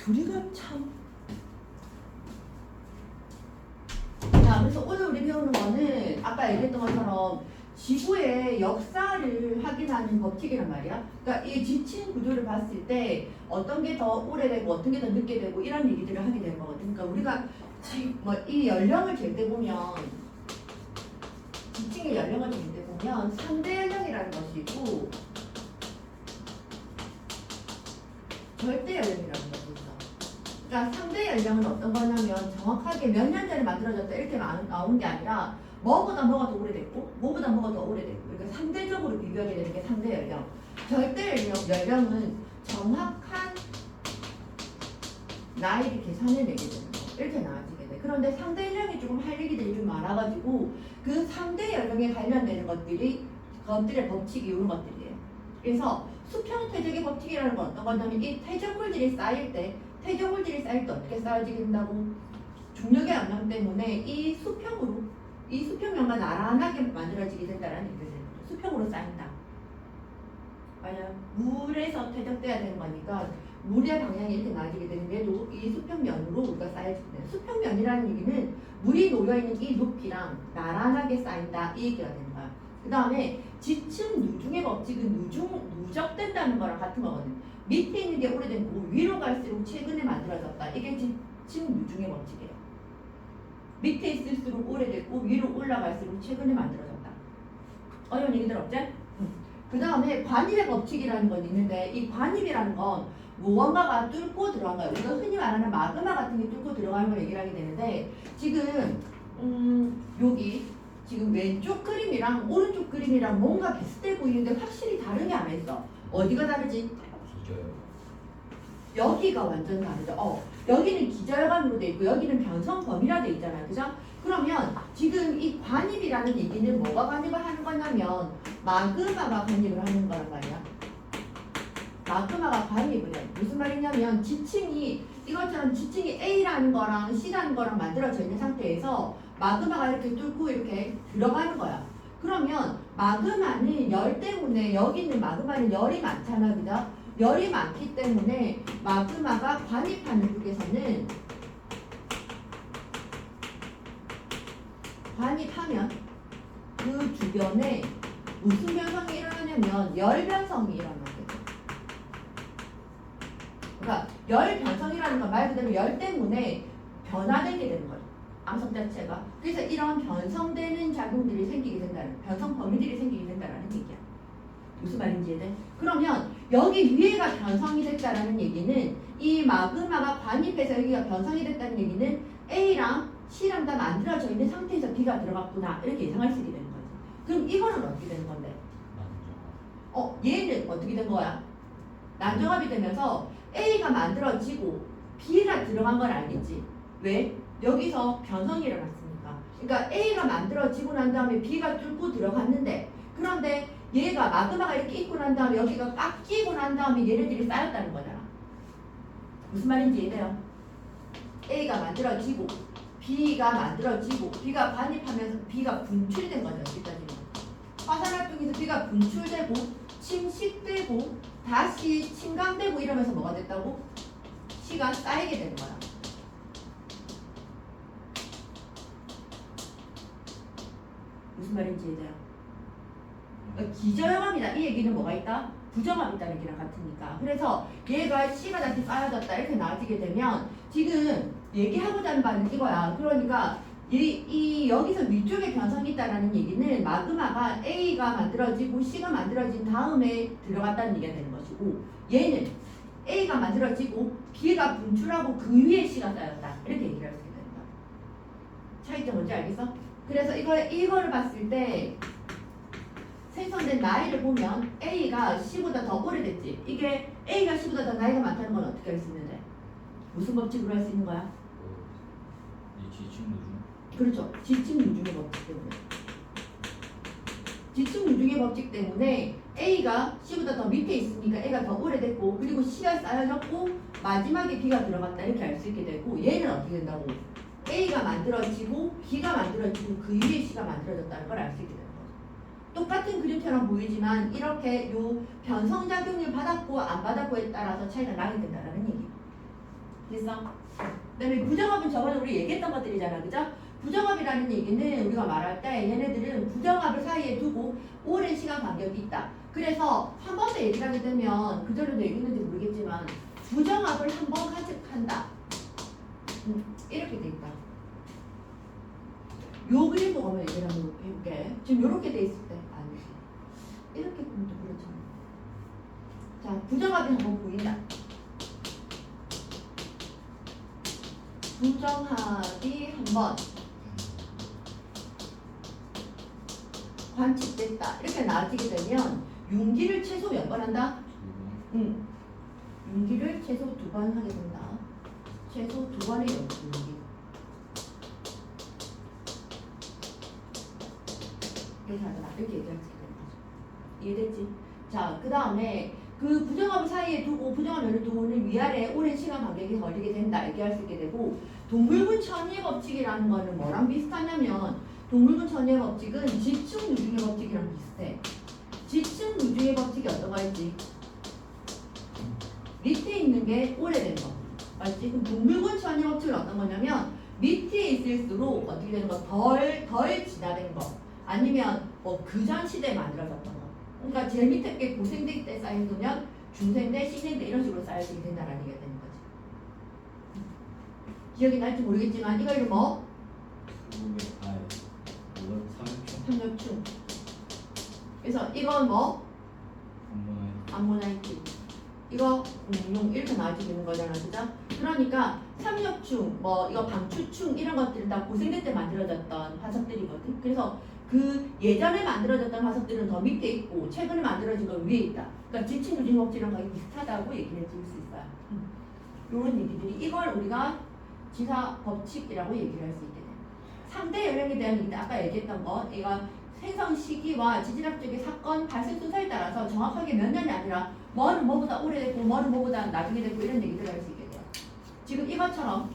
둘이가 참. 자, 그래서 오늘 우리 배우는 거는 아까 얘기했던 것처럼 지구의 역사를 확인하는 법칙이란 말이야. 그러니까 이 지층 구조를 봤을 때 어떤 게 더 오래되고 어떤 게 더 늦게 되고 이런 얘기들을 하게 되는 거거든. 그러니까 우리가 이 연령을 잴 때 보면 지층의 연령을 잴 때 보면 상대 연령이라는 것이 있고 절대 연령이라는 것이 있어. 그러니까 상대 연령은 어떤 거냐면 정확하게 몇 년 전에 만들어졌다 이렇게 나온 게 아니라 뭐보다 뭐가 더 오래됐고 뭐보다 뭐가 더 오래됐고 그러니까 상대적으로 비교하게 되는 게 상대 연령. 절대 연령은 정확한 나이를 계산해내게 되는 거. 이렇게 나와지게 돼. 그런데 상대 연령이 조금 할 얘기들이 좀 많아가지고 그 상대 연령에 관련되는 것들의 법칙이 이런 것들이에요. 그래서 수평 퇴적의 법칙이라는 건 어떤 거냐면 이 퇴적물질이 쌓일 때 어떻게 쌓여지게 된다고? 중력의 영향 때문에 이 수평면만 나란하게 만들어지게 된다는 얘기를 해요. 수평으로 쌓인다. 맞아요. 물에서 퇴적돼야 되는 거니까 물의 방향이 이렇게 나아지게 되는 얘도 이 수평면으로 우리가 쌓여지게 돼요. 수평면이라는 얘기는 물이 놓여있는 이 높이랑 나란하게 쌓인다 이 얘기가 되는 거야. 그 다음에 지층 누중의 법칙은 누적된다는 거랑 같은 거거든요. 밑에 있는 게 오래되고 위로 갈수록 최근에 만들어졌다. 이게 지층 누중의 법칙이에요. 밑에 있을수록 오래됐고 위로 올라갈수록 최근에 만들어졌다. 어려운 얘기들 없지? 그 다음에 관입의 법칙이라는 건 있는데 이 관입이라는 건 무언가가 뚫고 들어간 거예요. 우리가 흔히 말하는 마그마 같은 게 뚫고 들어가는 걸 얘기를 하게 되는데 지금 여기 지금 왼쪽 그림이랑 오른쪽 그림이랑 뭔가 비슷해 보이는데 확실히 다르게 안 했어. 어디가 다르지? 여기가 완전 다르죠. 여기는 기저혈관으로 돼 있고 여기는 변성범위라 돼 있잖아요. 그죠? 그러면 지금 이 관입이라는 얘기는 뭐가 관입을 하는 거냐면 마그마가 관입을 하는 거란 말이야. 마그마가 관입을 해. 무슨 말이냐면 이것처럼 지층이 A라는 거랑 C라는 거랑 만들어져 있는 상태에서 마그마가 이렇게 뚫고 이렇게 들어가는 거야. 그러면 마그마는 열 때문에 여기 있는 마그마는 열이 많잖아. 그죠? 열이 많기 때문에 마그마가 관입하는 쪽에서는 관입하면 그 주변에 무슨 변성이 일어나냐면 열 변성이 일어나게 돼. 그러니까 열 변성이라는 건 말 그대로 열 때문에 변화되게 되는 거예요. 암석 자체가. 그래서 이런 변성되는 작용들이 생기게 된다는, 변성 범위들이 생기게 된다는 얘기야. 무슨 말인지 이해돼? 그러면 여기 위에가 변성이 됐다라는 얘기는 이 마그마가 관입해서 여기가 변성이 됐다는 얘기는 A랑 C랑 다 만들어져 있는 상태에서 B가 들어갔구나 이렇게 예상할 수 있게 되는 거지. 그럼 이거는 어떻게 되는 건데? 얘는 어떻게 된 거야? 난정합이 되면서 A가 만들어지고 B가 들어간 건 알겠지? 왜? 여기서 변성이 일어났으니까. 그러니까 A가 만들어지고 난 다음에 B가 뚫고 들어갔는데 그런데 얘가 마그마가 이렇게 있고 난 다음에 여기가 깎이고 난 다음에 얘네들이 쌓였다는 거잖아. 무슨 말인지 이해돼요? A가 만들어지고 B가 만들어지고 B가 반입하면서 B가 분출된 거죠. 여기까지는. 화산활동에서 B가 분출되고 침식되고 다시 침강되고 이러면서 뭐가 됐다고? C가 쌓이게 되는 거야. 무슨 말인지 이해돼요? 기저형합이다. 이 얘기는 뭐가 있다? 부정합이 있다는 얘기랑 같으니까. 그래서 얘가 C가 다시 쌓여졌다 이렇게 나와지게 되면 지금 얘기하고자 하는 바는 이거야. 그러니까 여기서 위쪽에 변성이 있다는 얘기는 마그마가 A가 만들어지고 C가 만들어진 다음에 들어갔다는 얘기가 되는 것이고 얘는 A가 만들어지고 B가 분출하고 그 위에 C가 쌓였다. 이렇게 얘기를 할 수 있게 된다. 차이점 뭔지 알겠어? 그래서 이거를 봤을 때 생성된 나이를 보면 A가 C보다 더 오래됐지. 이게 A가 C보다 더 나이가 많다는 건 어떻게 할 수 있는데? 무슨 법칙으로 할 수 있는 거야? 지층 누중. 그렇죠. 지층 누중의 법칙 때문에. 지층 누중의 법칙 때문에 A가 C보다 더 밑에 있으니까 A가 더 오래됐고 그리고 C가 쌓여졌고 마지막에 B가 들어갔다 이렇게 알 수 있게 되고 얘는 어떻게 된다고? A가 만들어지고 B가 만들어지고 그 위에 C가 만들어졌다는 걸 알 수 있게 되는 거죠. 똑같은 그림처럼 보이지만 이렇게 요 변성작용을 받았고 안 받았고에 따라서 차이가 나게 된다는 얘기. 됐어? 그다음에 부정합은 저번에 우리 얘기했던 것들이잖아, 그죠? 부정합이라는 얘기는 우리가 말할 때 얘네들은 부정합을 사이에 두고 오랜 시간 간격이 있다. 그래서 한 번 더 얘기를 하게 되면 그전에도 얘기했는지 모르겠지만 부정합을 한 번 가득한다. 이렇게 돼 있다. 요 그림 보고 한번 얘기를 한번 해볼게. 지금 요렇게 돼 있을 때 아니 이렇게 보면 또 그렇잖아. 자, 부정합이 한번 보인다. 부정합이 한번 관측됐다. 이렇게 나와지게 되면 윤기를 최소 몇 번 한다? 윤기를 최소 2번 하게 된다. 최소 2번의 윤기. 이렇게 하잖아. 이렇게 얘기할 수 있는 거죠. 이해됐지? 자, 그 다음에 그 부정합 사이에 두고 부정합을 두고는 위아래 오랜 시간 간격이 걸리게 된다. 얘기할 수 있게 되고 동물군 천의 법칙이라는 거는 뭐랑 비슷하냐면 동물군 천의 법칙은 지층 누중의 법칙이랑 비슷해. 지층 누중의 법칙이 어떤 거였지? 밑에 있는 게 오래된 거. 맞지? 그럼 동물군 천의 법칙은 어떤 거냐면 밑에 있을수록 어떻게 되는 거? 덜 진화된 거. 아니면 뭐 그전 시대에 만들어졌던 거. 그러니까 제일 밑에 게 고생대 때 쌓인 거면 중생대, 신생대 이런 식으로 쌓여지게 된다라는 얘기가 되는 거지. 기억이 날지 모르겠지만 이걸 뭐? 삼엽충. 그래서 이건 뭐? 암모나이트. 이거 공룡 이렇게 나와지게 되는 거잖아, 그죠? 그러니까 삼엽충, 뭐 이거 방추충 이런 것들은 다 고생대 때 만들어졌던 화석들이거든. 그래서 그 예전에 만들어졌던 화석들은 더 밑에 있고 최근에 만들어진 건 위에 있다. 그러니까 지층 유진 법칙이랑 거의 비슷하다고 얘기를 해줄 수 있어요. 이런 얘기들이 이걸 우리가 지사 법칙이라고 얘기를 할 수 있게 돼. 상대 영역에 대한 얘기는 아까 얘기했던 거, 얘가 생성 시기와 지질학적인 사건 발생 순서에 따라서 정확하게 몇 년이 아니라 뭐는 뭐보다 오래됐고 뭐는 뭐보다 나중에 됐고 이런 얘기들을 할 수 있게 돼요. 지금 이것처럼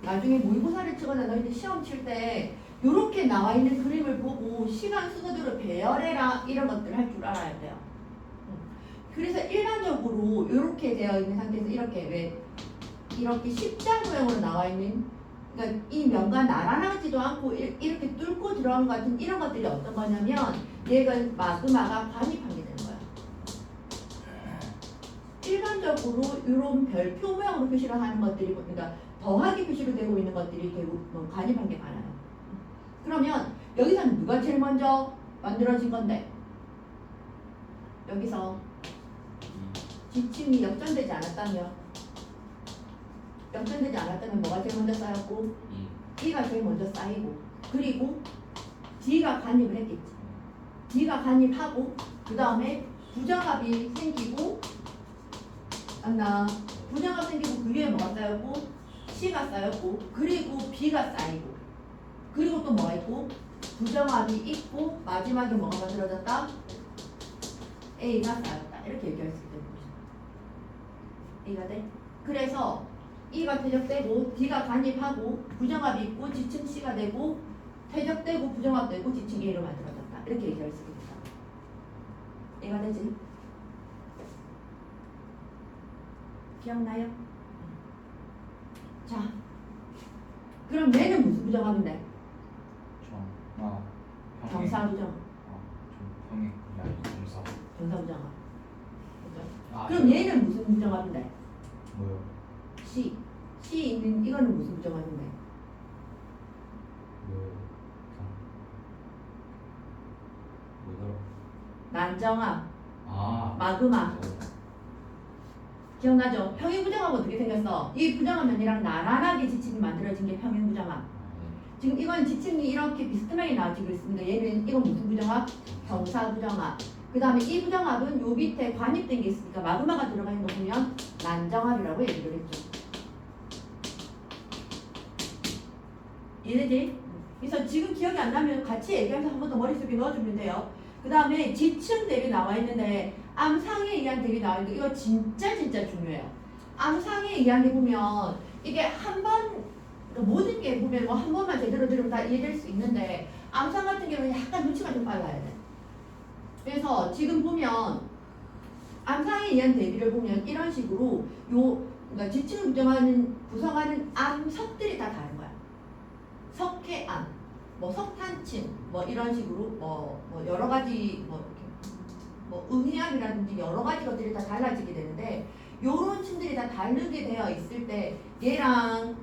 나중에 모의고사를 치거나 너희들 시험 칠 때 이렇게 나와 있는 그림을 보고 시간 순서대로 배열해라 이런 것들을 할 줄 알아야 돼요. 그래서 일반적으로 이렇게 되어 있는 상태에서 이렇게 왜 이렇게 십자 모양으로 나와 있는, 그러니까 이 면과 나란하지도 않고 이렇게 뚫고 들어간 것 같은 이런 것들이 어떤 거냐면 얘가 마그마가 관입한 게 되는 거야. 일반적으로 이런 별표 모양으로 표시를 하는 것들이, 그러니까 더하기 표시로 되고 있는 것들이 대부분 관입한 게 많아요. 그러면 여기서는 누가 제일 먼저 만들어진 건데? 여기서 지층이 역전되지 않았다면 뭐가 제일 먼저 쌓였고? E가 제일 먼저 쌓이고, 그리고 D가 관입을 했겠지. D가 관입하고 그 다음에 부정합이 생기고, 맞나? 부정합 생기고 그 위에 뭐가 쌓였고? C가 쌓였고, 그리고 B가 쌓이고, 그리고 또 뭐가 있고? 부정합이 있고, 마지막에 뭐가 만들어졌다? A가 쌓였다. 이렇게 얘기할 수 있는 거죠. A가 돼? 그래서 E가 퇴적되고 D가 관입하고 부정합이 있고 지층 C가 되고 퇴적되고 부정합되고 지층 A로 만들어졌다. 이렇게 얘기할 수 있겠다. A가 되지? 기억나요? 자, 그럼 얘는 무슨 부정합인데? 정사 부정합. 정사 부정합. 그죠? 그럼 얘는 무슨 부정합인데? 뭐요? C 있는 이거는 무슨 부정합인데? 뭐더라? 난정합, 아, 마그마. 기억나죠? 평행 부정합 어떻게 생겼어? 이 부정합 면이랑 나란하게 지층이 만들어진 게 평행 부정합. 지금 이건 지층이 이렇게 비스듬하게 나와지고 있습니다. 얘는 이건 무슨 부정합? 정사 부정합. 그 다음에 이 부정합은 요 밑에 관입된 게 있으니까 마그마가 들어가 있는 거 보면 난정합이라고 얘기를 했죠. 이해되지? 그래서 지금 기억이 안 나면 같이 얘기하면서 한 번 더 머릿속에 넣어주면 돼요. 그 다음에 지층 대비 나와 있는데 암상에 의한 대비 나와 있는데 이거 진짜 중요해요. 암상에 의한 게 보면 이게 한 번, 모든 게 보면 뭐 한 번만 제대로 들으면 다 이해될 수 있는데 암상 같은 경우는 약간 눈치가 좀 빨라야 돼. 그래서 지금 보면 암상에 의한 대비를 보면 이런 식으로 요 그러니까 지층을 구성하는 암석들이 다 다른 거야. 석회암, 뭐 석탄층, 뭐 이런 식으로 뭐 여러 가지 뭐 이렇게 뭐 응해암이라든지 여러 가지 것들이 다 달라지게 되는데 요런 층들이 다 다르게 되어 있을 때 얘랑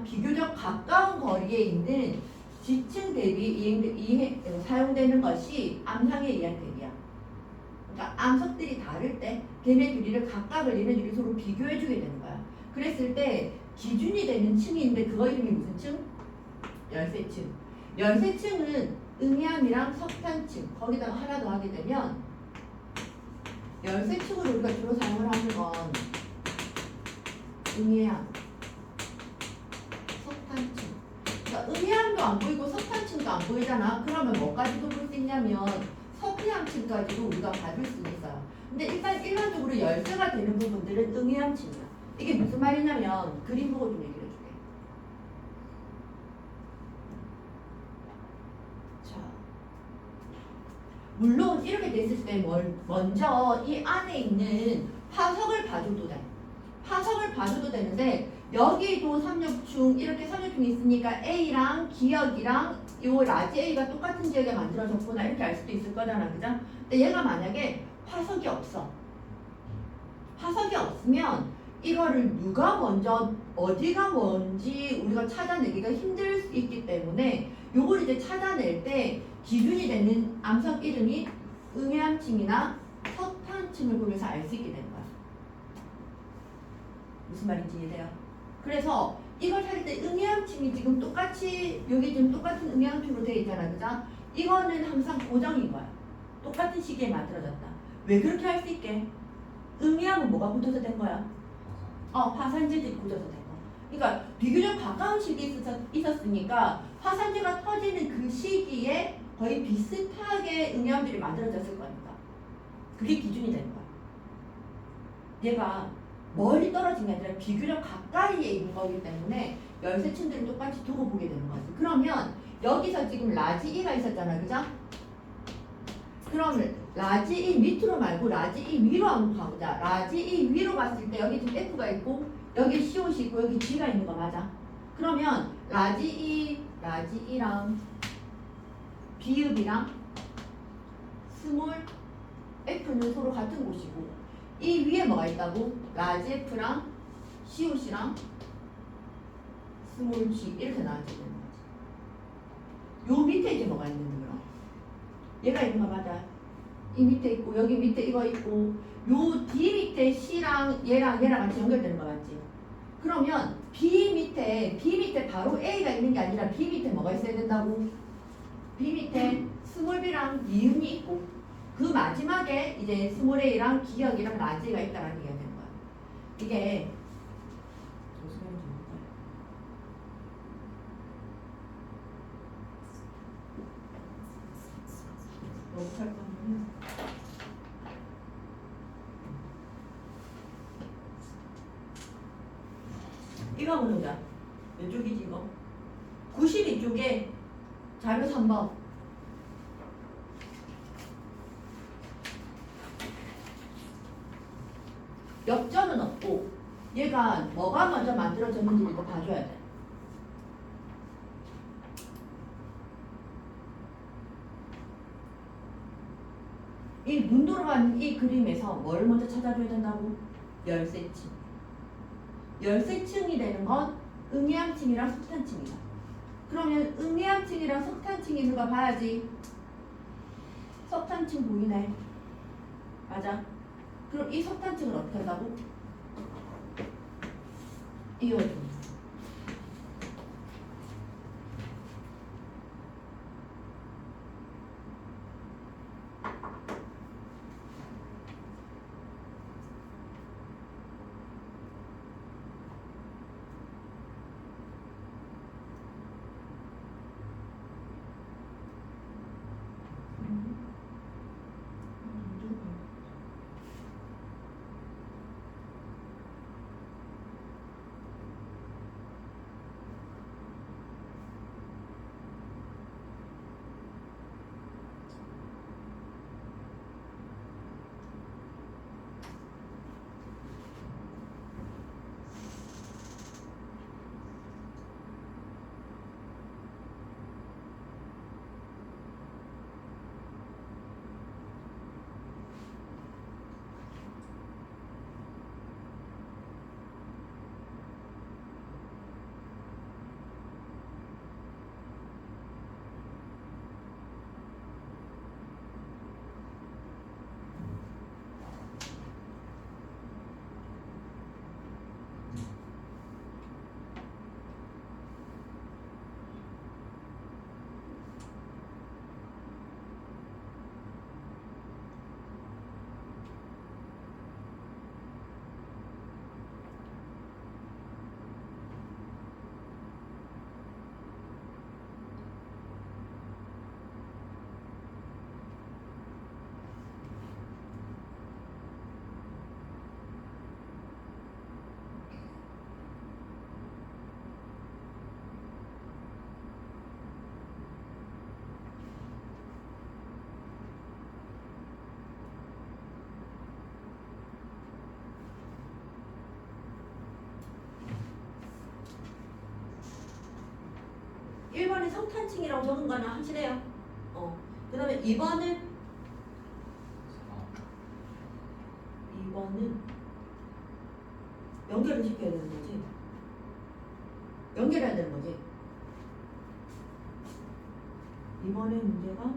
비교적 가까운 거리에 있는 지층 대비 사용되는 것이 암상에 의한 대비야. 그러니까 암석들이 다를 때 걔네들이를 각각을 얘네들이 서로 비교해 주게 되는 거야. 그랬을 때 기준이 되는 층인데 그거 이름이 무슨 층? 열쇠층. 열쇠층은 응해암이랑 석탄층 거기다가 하나 더 하게 되면 열쇠층으로 우리가 주로 사용을 하는 건 응해암, 석탄층. 그러니까 응해암도 안 보이고 석탄층도 안 보이잖아. 그러면 뭐까지도 볼 수 있냐면 석회암층까지도 우리가 받을 수 있어요. 근데 일단 일반적으로 열쇠가 되는 부분들은 응해암층이야. 이게 무슨 말이냐면 그림 보고 좀 얘기를 해줄게. 자, 물론 이렇게 됐을 때 먼저 이 안에 있는 화석을 봐줘도 돼. 화석을 봐줘도 되는데 여기도 삼육충 이렇게 삼육충이 있으니까 A랑 기역이랑 요 라지 A가 똑같은 지역에 만들어졌구나 이렇게 알 수도 있을 거잖아, 그죠? 근데 얘가 만약에 화석이 없어. 화석이 없으면 이거를 누가 먼저 어디가 뭔지 우리가 찾아내기가 힘들 수 있기 때문에 요걸 이제 찾아낼 때 기준이 되는 암석 이름이 응해암층이나 석탄층을 보면서 알 수 있게 되는 거야. 무슨 말인지 이해돼요? 그래서 이걸 찾을 때 응해암층이 지금 똑같이 여기 지금 똑같은 응해암층으로 되어 있잖아, 그죠? 이거는 항상 고정인 거야. 똑같은 시기에 만들어졌다. 왜 그렇게 할 수 있게? 응해암은 뭐가 붙어서 된 거야? 화산재들이 굳어서 된 거. 그러니까 비교적 가까운 시기에 있었으니까 화산재가 터지는 그 시기에 거의 비슷하게 응해암들이 만들어졌을 거니까. 그게 기준이 되는 거야. 얘가 멀리 떨어진 게 아니라 비교적 가까이에 있는 거기 때문에 열쇠층들을 똑같이 두고 보게 되는 거지. 그러면 여기서 지금 라지 E가 있었잖아, 그죠? 그럼 라지 E 밑으로 말고 라지 E 위로 한번 가보자. 라지 E 위로 봤을 때 여기 지금 F가 있고 여기 COC 있고 여기 G가 있는 거 맞아? 그러면 라지 E랑 비읍이랑 스몰 F는 서로 같은 곳이고 이 위에 뭐가 있다고? 라지 F랑 COC랑 스몰 G 이렇게 나와져 있는 거지. 요 밑에 이제 뭐가 있는데 그럼? 얘가 있는 거 맞아? 이 밑에 있고 여기 밑에 이거 있고 요 D 밑에 C랑 얘랑 같이 연결되는 거 맞지? 그러면 B 밑에 바로 A가 있는 게 아니라 B 밑에 뭐가 있어야 된다고? B 밑에 스몰 B랑 니은이 있고 그 마지막에 이제 스몰 A랑 기역이랑 라지가 있다라는 얘기가 되는 거야. 이게 무슨 말인지 모르겠어요. 못할 거면 이거 한번 보자. 몇 쪽이지 이거? 92쪽에 자료 3번. 역전은 없고 얘가 뭐가 먼저 만들어졌는지 이거 봐줘야 돼. 이 눈 돌아가는 이 그림에서 뭘 먼저 찾아줘야 된다고? 열쇠층. 열쇠층이 되는 건 응해암층이랑 석탄층이다. 그러면 응해암층이랑 석탄층이 있는 거 봐야지. 석탄층 보이네. 맞아. 그럼 이 석탄층을 어떻게 한다고? 이어줘. 1번에 석탄층이라고 적은 거는 확실해요. 그 다음에 2번은 2번은 연결을 시켜야 되는 거지. 연결해야 되는 거지. 이번에 문제가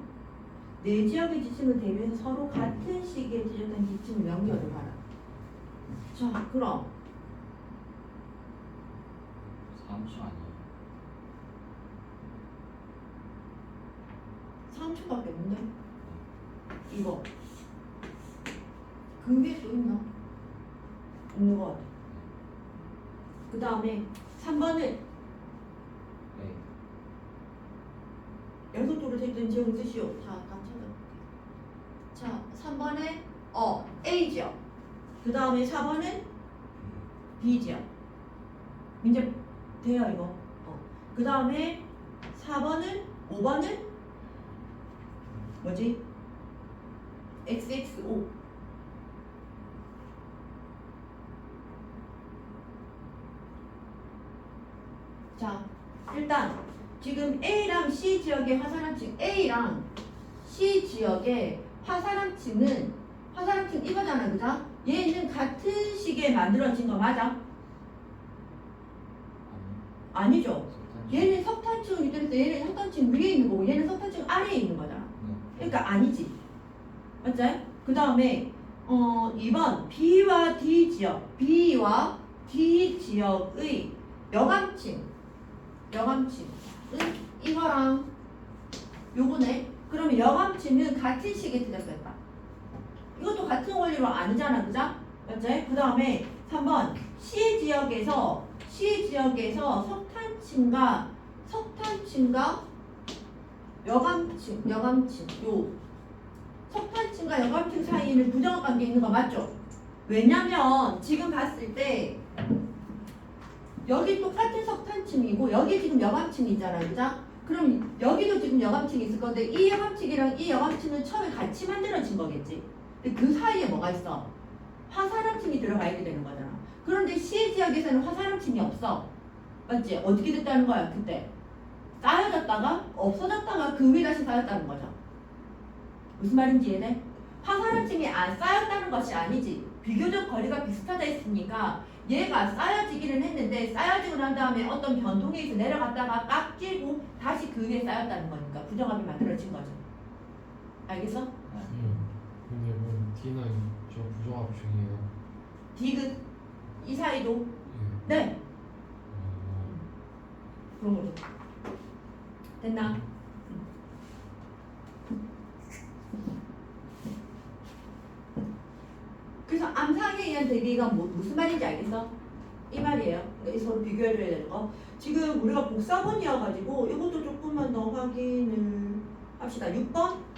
네 지역의 지층을 대비해서 서로 같은 시기에 지적된 지층을 연결을 하라. 자, 그럼 3초 아니에요? 3초밖에 없는데? 이거 그 위에 또 있나? 없는 것 같아. 그 다음에 3번은 네. 연속도로 되어있던 지역을 쓰시오. 자, 다 찾아볼게요. 자, 3번에 A 지역. 그 다음에 4번은 B 지역. 이제 돼요 이거. 그 다음에 4번은 5번은 뭐지? XXO. 자, 일단 지금 A랑 C 지역의 화산암층, A랑 C 지역의 화산암층은 화산암층 이거잖아, 그죠? 얘는 같은 시기에 만들어진 거 맞아? 아니죠. 얘는 석탄층 밑에서 얘는 석탄층 위에 있는 거고 얘는 석탄층 아래에 있는 거잖아. 그러니까 아니지. 맞지? 그 다음에 2번 B와 D 지역, B와 D 지역의 여감층은 이거랑 요거네. 그러면 여감층은 같은 시기에 터졌겠다. 이것도 같은 원리로 아니잖아, 그죠? 맞지? 그 다음에 3번 C 지역에서 석탄층과 여감층 요 석탄층과 여감층 사이에는 부정합 관계 있는 거 맞죠? 왜냐면 지금 봤을 때 여기 똑같은 석탄층이고 여기 지금 여감층이잖아요, 그죠? 그럼 여기도 지금 여감층이 있을 건데 이 여감층이랑 이 여감층은 처음에 같이 만들어진 거겠지. 근데 그 사이에 뭐가 있어? 화산암층이 들어가 있게 되는 거잖아. 그런데 C 지역에서는 화산암층이 없어. 맞지? 어떻게 됐다는 거야 그때? 쌓여졌다가 없어졌다가 그 위에 다시 쌓였다는 거죠. 무슨 말인지 이해돼? 화산암층이 안 쌓였다는 것이 아니지. 비교적 거리가 비슷하다 했으니까 얘가 쌓여지기는 했는데 쌓여지고 난 다음에 어떤 변동에 의해서 내려갔다가 깎이고 다시 그 위에 쌓였다는 거니까 부정합이 만들어진 거죠. 알겠어? 근데 뭐 D는 저 부정합 중이에요. 디귿 이 사이도 예. 네 그런 거죠. 됐나? 그래서 암상에 의한 대비가 무슨 말인지 알겠어? 이 말이에요. 그러니까 서로 비교해줘야 되는 거. 지금 우리가 복사본이어가지고 이것도 조금만 더 확인을 합시다. 6번.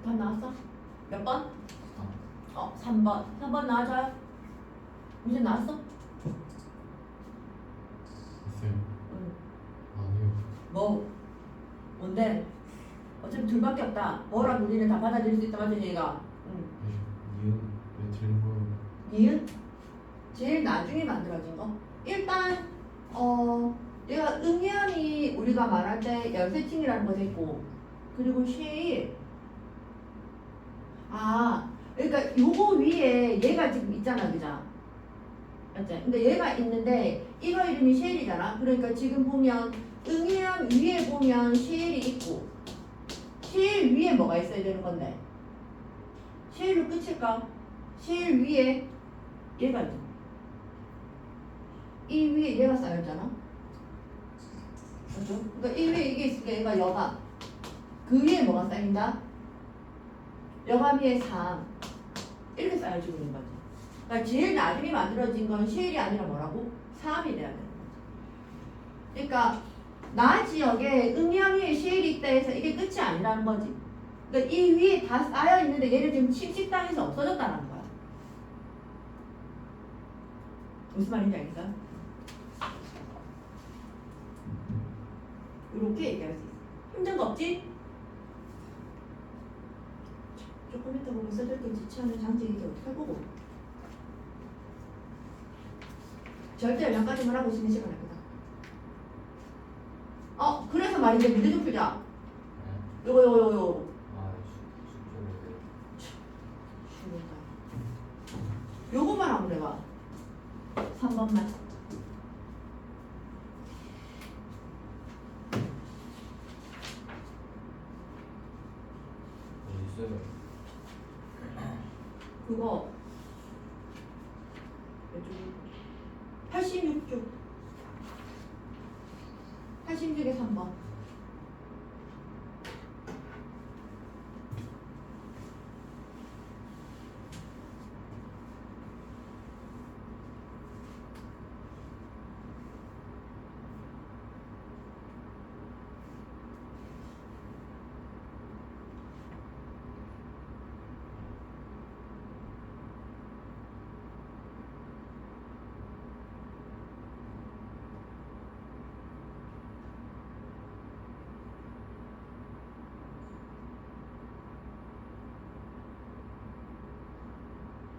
답 나왔어? 몇 번? 3번. 3번 나와줘요. 문제 나왔어? 있어요? 응. 아니요. 뭐? 뭔데? 어차피 둘밖에 없다. 뭐라도 우리는 다 받아들일 수 있다 맞지 얘가? 응. 이은 왜 틀린 거예요? 니은? 제일 나중에 만들어진 거? 일단 내가 응연이 우리가 말할 때 열세팅이라는 거 됐고 그리고 쉐일 그러니까 요거 위에 얘가 지금 있잖아 그죠? 맞지? 근데 얘가 있는데 이거 이름이 쉐일이잖아. 그러니까 지금 보면 응연 위에 보면 쉐일이 있고 쉐일 위에 뭐가 있어야 되는 건데 쉐일로 끝일까? 쉐일 위에 얘가 있죠. 이 위에 얘가 쌓였잖아. 그렇죠? 그러니까 이 위에 이게 있으니까 얘가 여감. 그 위에 뭐가 쌓인다? 여감 위에 3. 이렇게 쌓여지고 있는 거지. 그러니까 제일 나중에 만들어진 건 쉘이 아니라 뭐라고? 3이 돼야 되는 거지. 그러니까 나 지역에 음양 위에 쉘이 있다 해서 이게 끝이 아니라는 거지. 그러니까 이 위에 다 쌓여 있는데 얘를 지금 침식당해서 없어졌다는 거야. 무슨 말인지 알겠어? 이렇게 얘기할 수 있어. 힘든 거 없지? 조금 이따 보면 써줄 때 지치하는 장치이기 어떻게 할 거고. 절대 연락까지만 하고 있는 시간 아니다. 그래서 말인데 문제 좀 풀자. 네. 요거. 아, 숙제를. 요거만 하면 내가 3번만. 어디 있어요? 그거 86쪽 86에 3번.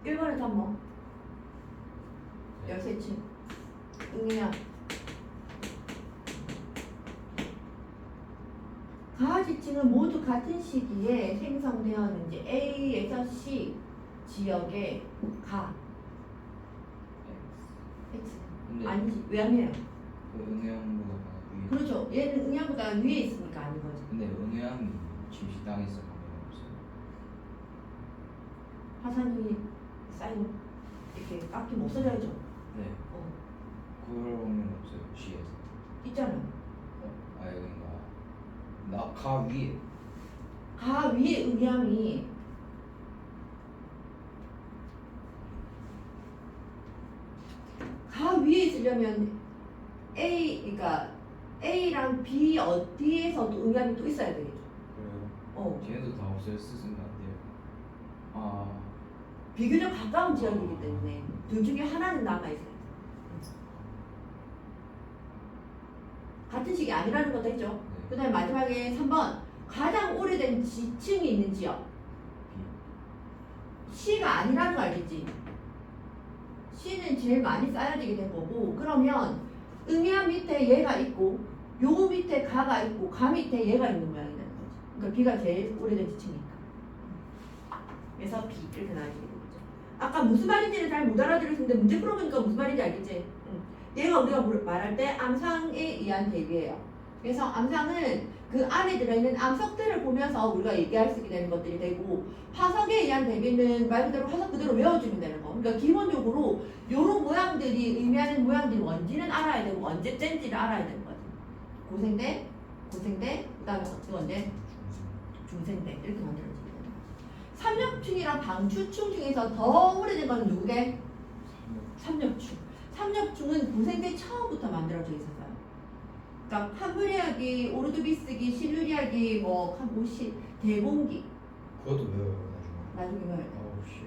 일번에 3번. 열쇠층. 응이야. 가지층은 모두 같은 시기에 생성되었는지 A에서 C 지역에 가. X. 근데 아니지. 왜 아니에요? 그 응애양보다 위에. 그렇죠. 얘는 응양보다 위에 있으니까 아닌 거지. 근데 응애양이 침식당했어 가면 없어요. 화산이 쌓이고 이렇게 깎이면 없어져야죠. 네. 어. 그러면 없어요. 시에서. 있잖아. 여긴가. 나가 위에. 가 위에 응양이 가 위에 있으려면 그러니까 A랑 B 어디에서도 응양이 또 있어야 되겠죠. 그래요? 걔네도 다 없어요. 쓰신 것 같아요. 아. 비교적 가까운 지역이기 때문에 둘 중에 하나는 남아있어요. 같은 시기 아니라는 것도 있죠. 네. 그 다음에 마지막에 3번 가장 오래된 지층이 있는 지역. C가 아니라는 거 알겠지? C는 제일 많이 쌓여지게 된 거고, 그러면 응양 밑에 얘가 있고 요 밑에 가가 있고 가 밑에 얘가 있는 모양이 되는 거지. 그러니까 B가 제일 오래된 지층이니까. 그래서 B 이렇게 나와지게 되죠. 아까 무슨 말인지를 잘 못 알아들었는데 문제 풀어보니까 무슨 말인지 알겠지? 얘가 우리가 말할 때 암상에 의한 대비예요. 그래서 암상은 그 안에 들어있는 암석들을 보면서 우리가 얘기할 수 있게 되는 것들이 되고, 화석에 의한 대비는 말 그대로 화석 그대로 외워주면 되는 거. 그러니까 기본적으로 요런 모양들이 의미하는 모양들이 뭔지는 알아야 되고 언제쯤인지를 알아야 되는 거지. 고생대, 그 다음에 언제? 중생대 이렇게 만들어지게 되는 거지. 삼엽충이랑 방추충 중에서 더 오래된 건 누구게? 삼엽충. 삼엽충은 고생대 처음부터 만들어져 있었어요. 그러니까 캄브리아기, 오르드비스기, 실루리아기, 뭐 캄보시, 대공기 그것도 외워요. 나중에 외워야 돼. 어우 씨.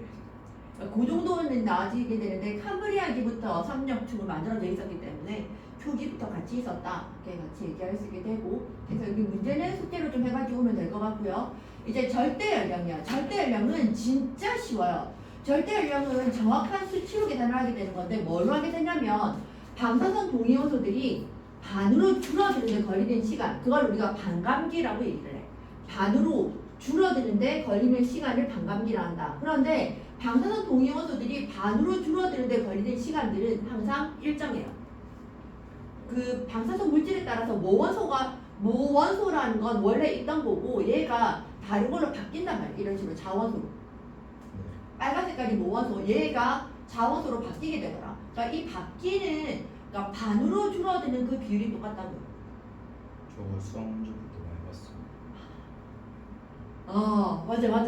그러니까 그 정도는 나아지게 되는데 캄브리아기부터 삼엽충을 만들어져 있었기 때문에 표기부터 같이 있었다. 이렇게 같이 얘기할 수 있게 되고, 그래서 여기 문제는 숙제로 좀 해가지고 오면 될 것 같고요. 이제 절대 연령이야. 절대 연령은 진짜 쉬워요. 절대 연령은 정확한 수치로 계산을 하게 되는 건데 뭘로 하게 되냐면 방사선 동위 요소들이 반으로 줄어드는데 걸리는 시간, 그걸 우리가 반감기라고 얘기를 해. 반으로 줄어드는데 걸리는 시간을 반감기라 한다. 그런데 방사선 동위 요소들이 반으로 줄어드는데 걸리는 시간들은 항상 일정해요. 그 방사선 물질에 따라서 모원소라는 건 원래 있던 거고 얘가 다른 걸로 바뀐단 말이야. 이런 식으로 자원소로. 빨간 색깔이 모원소, 얘가 자원소로 바뀌게 되더라. 그러니까 이 바뀌는 그러니까 반으로 줄어드는 그 비율이 똑같다고요. 저거 수학 문제부터 많이 봤어.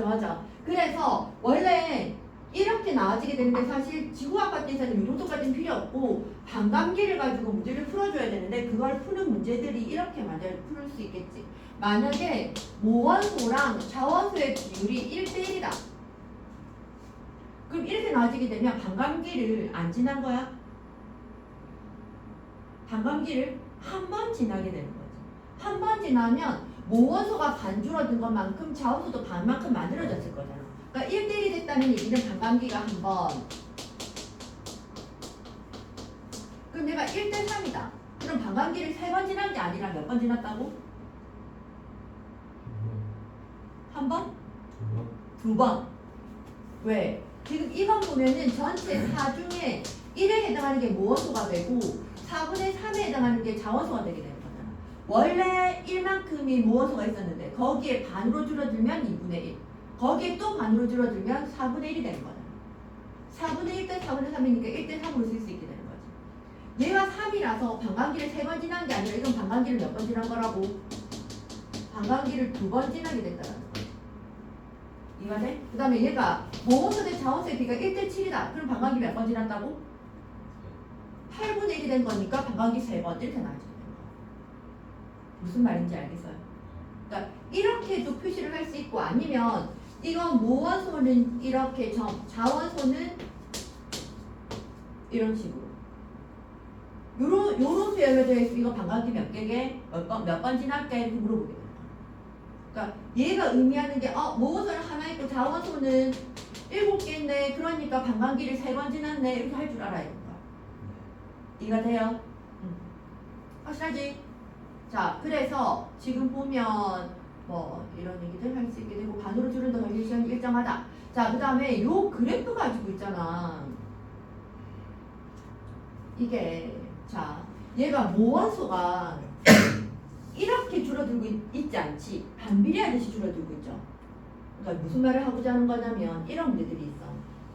맞아. 그래서 원래 이렇게 나아지게 되는데 사실 지구과학 때에서는 이 정도까지는 필요 없고 반감기를 가지고 문제를 풀어줘야 되는데 그걸 푸는 문제들이 이렇게 만약에 풀 수 있겠지. 만약에 모원소랑 자원소의 비율이 1대1이다. 그럼 이렇게 나아지게 되면 반감기를 안 지난 거야? 반감기를 한 번 지나게 되는 거지. 한 번 지나면 모원소가 반 줄어든 것만큼 자원소도 반만큼 만들어졌을 거잖아. 그러니까 1대1이 됐다는 얘기는 반감기가 한 번. 그럼 내가 1대3이다. 그럼 반감기를 3번 지난 게 아니라 몇 번 지났다고? 한 번? 두 번. 왜? 지금 이번 보면은 전체 4 중에 1에 해당하는 게 모원소가 되고 4분의 3에 해당하는 게 자원소가 되게 되는 거잖아. 원래 1만큼이 모원소가 있었는데 거기에 반으로 줄어들면 2분의 1. 거기에 또 반으로 줄어들면 4분의 1이 되는 거잖아. 4분의 1 대 4분의 3이니까 1대 3으로 쓸 수 있게 되는 거지. 얘가 3이라서 반감기를 3번 지난 게 아니라 이건 반감기를 몇 번 지난 거라고? 반감기를 2번 지나게 된다는 거야. 이해가 돼? 그 다음에 얘가 모원소 대 자원소의 비가 1대 7이다. 그럼 반감기 몇 번 지났다고? 8분의 1이 된 거니까 반감기 3번 이렇게 나와지게 된 거야. 무슨 말인지 알겠어요? 그러니까 이렇게도 표시를 할 수 있고 아니면 이건 모원소는 이렇게 자원소는 이런 식으로 요런 표현을 되어 있으면 이거 반감기 몇 개게? 몇 번 지났게? 이렇게 물어보게 돼요. 그러니까 얘가 의미하는 게 모원소는 하나 있고 자원소는 7개인데 그러니까 반감기를 3번 지났네 이렇게 할 줄 알아야 되는 거야. 이해가 돼요? 확실하지? 자, 그래서 지금 보면 뭐 이런 얘기들 할 수 있게 되고 반으로 줄은다 걸릴 시간이 일정하다. 자, 그 다음에 요 그래프 가지고 있잖아. 이게 자, 얘가 모원소가 이렇게 줄어들고 있지 않지 반비례하듯이 줄어들고 있죠. 그러니까 무슨 말을 하고자 하는 거냐면 이런 문제들이 있어.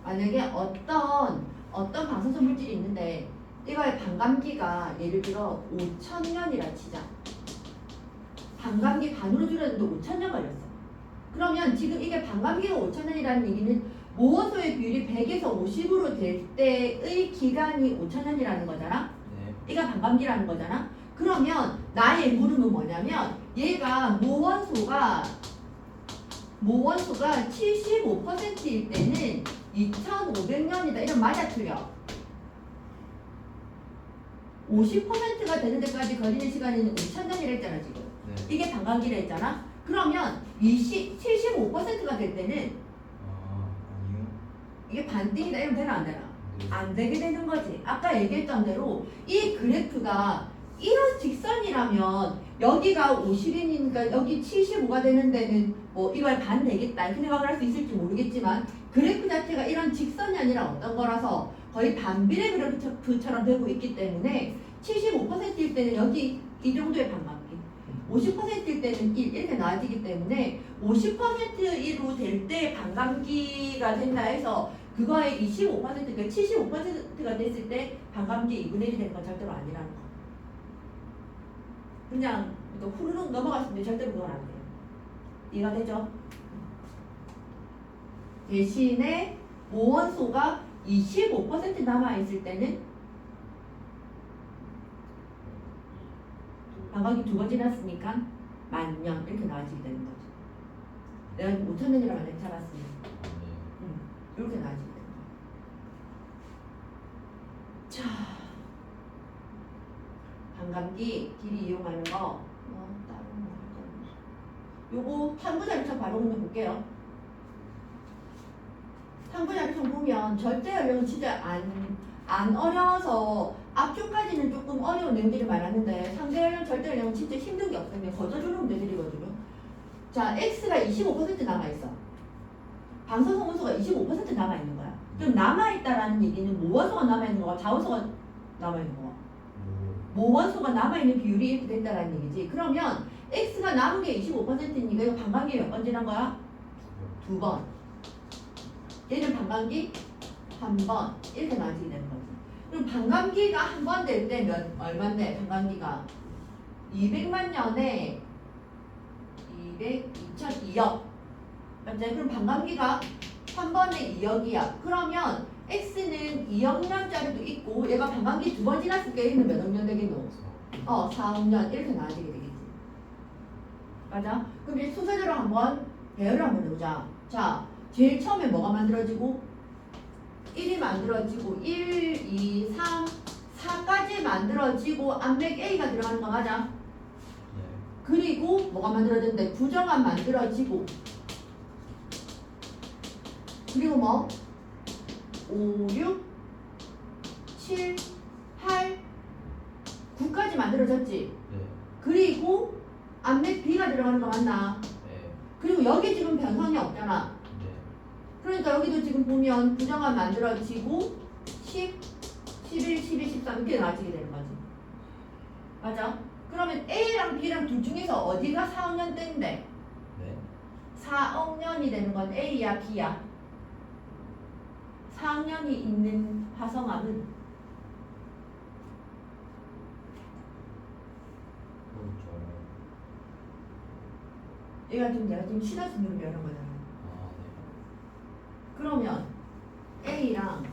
만약에 어떤 방사선 물질이 있는데 이거의 반감기가 예를 들어 5,000년이라 치자. 반감기 반으로 줄었는데 5,000년 걸렸어. 그러면 지금 이게 반감기가 5,000년이라는 얘기는 모원소의 비율이 100에서 50으로 될 때의 기간이 5,000년이라는 거잖아. 네. 이가 반감기라는 거잖아. 그러면 나의 물음은 뭐냐면 얘가 모원소가 75%일 때는 2,500년이다. 이런 맞아 틀려. 50%가 되는 데까지 걸리는 시간은 5,000년이라 했잖아 지금. 네. 이게 반감기라 했잖아. 그러면 75%가 될 때는 아니요. 이게 반띵이다 이러면 되나 안 되나? 네. 안 되게 되는 거지. 아까 얘기했던 대로 이 그래프가 이런 직선이라면 여기가 50이니까 여기 75가 되는 데는 뭐 이걸 반 내겠다 이렇게 생각을 할 수 있을지 모르겠지만 그래프 자체가 이런 직선이 아니라 어떤 거라서 거의 반비례 그래프처럼 되고 있기 때문에 75%일 때는 여기 이 정도의 반감기 50%일 때는 1 이렇게 나아지기 때문에 50%로 될 때 반감기가 된다 해서 그거의 25%가 75%가 됐을 때 반감기 2분의 1이 되는 건 절대로 아니라는 거. 그냥 후루룩 넘어갔는데 절대로 그건 안 돼요. 이해가 되죠? 대신에 모원소가 25% 남아있을 때는 반감기 2번 지났으니까 10,000년 이렇게 나아지게 되는 거죠. 내가 5,000년이라고 만약에 잡았으면 이렇게 나아지게 되는 거예요. 자, 반감기 길이 이용하는 거 따로 요거 탐구자료청 바로 그냥 볼게요. 탐구자료청 보면 절대 연령은 진짜 안 어려워서 앞쪽까지는 조금 어려운 내용들이 많았는데 상대 연령 절대 연령은 진짜 힘든 게 없으면 거저주는 문제들이거든요. 자, X가 25% 남아있어. 방사선 원소가 25% 남아있는 거야. 그럼 남아있다라는 얘기는 모원소가 남아있는 거가 자원소가 남아있는 거야. 모원소가 남아있는 비율이 이렇게 된다는 얘기지. 그러면 X가 남은 게 25%니까 이거 반감기 몇 번 지난 거야? 2번. 얘는 반감기 1번. 이렇게 나눠지게 되는 거지. 그럼 반감기가 한 번 될 때 얼마인데 반감기가 200만 년에 2억 맞지? 그럼 반감기가 한 번에 2억이야. 그러면 x는 2억 년짜리도 있고 얘가 반감기 두 번 지났을 때 얘는 몇 억 년 되겠노? 4억 년 이렇게 나눠지게 되겠지. 맞아? 그럼 이제 순서대로 한번 배열을 한번 해보자. 자, 제일 처음에 뭐가 만들어지고 1이 만들어지고 1, 2, 3, 4까지 만들어지고 암맥 A가 들어가는 거 맞아? 네. 그리고 뭐가 만들어졌는데 부정합 만들어지고 그리고 뭐 5, 6, 7, 8, 9까지 만들어졌지. 네. 그리고 암맥 B가 들어가는 거 맞나? 네. 그리고 여기 지금 변성이 없잖아. 네. 그러니까 여기도 지금 보면 부정합 만들어지고 10, 11, 12, 13 이렇게 나눠지게 되는 거지. 맞아? 그러면 A랑 B랑 둘 중에서 어디가 4억 년 때인데? 네. 4억 년이 되는 건 A야 B야? 4억 년이 있는 화성암은 얘가 지금 내가 지금 시나스으로 변한 거잖아. 아, 네. 그러면 A랑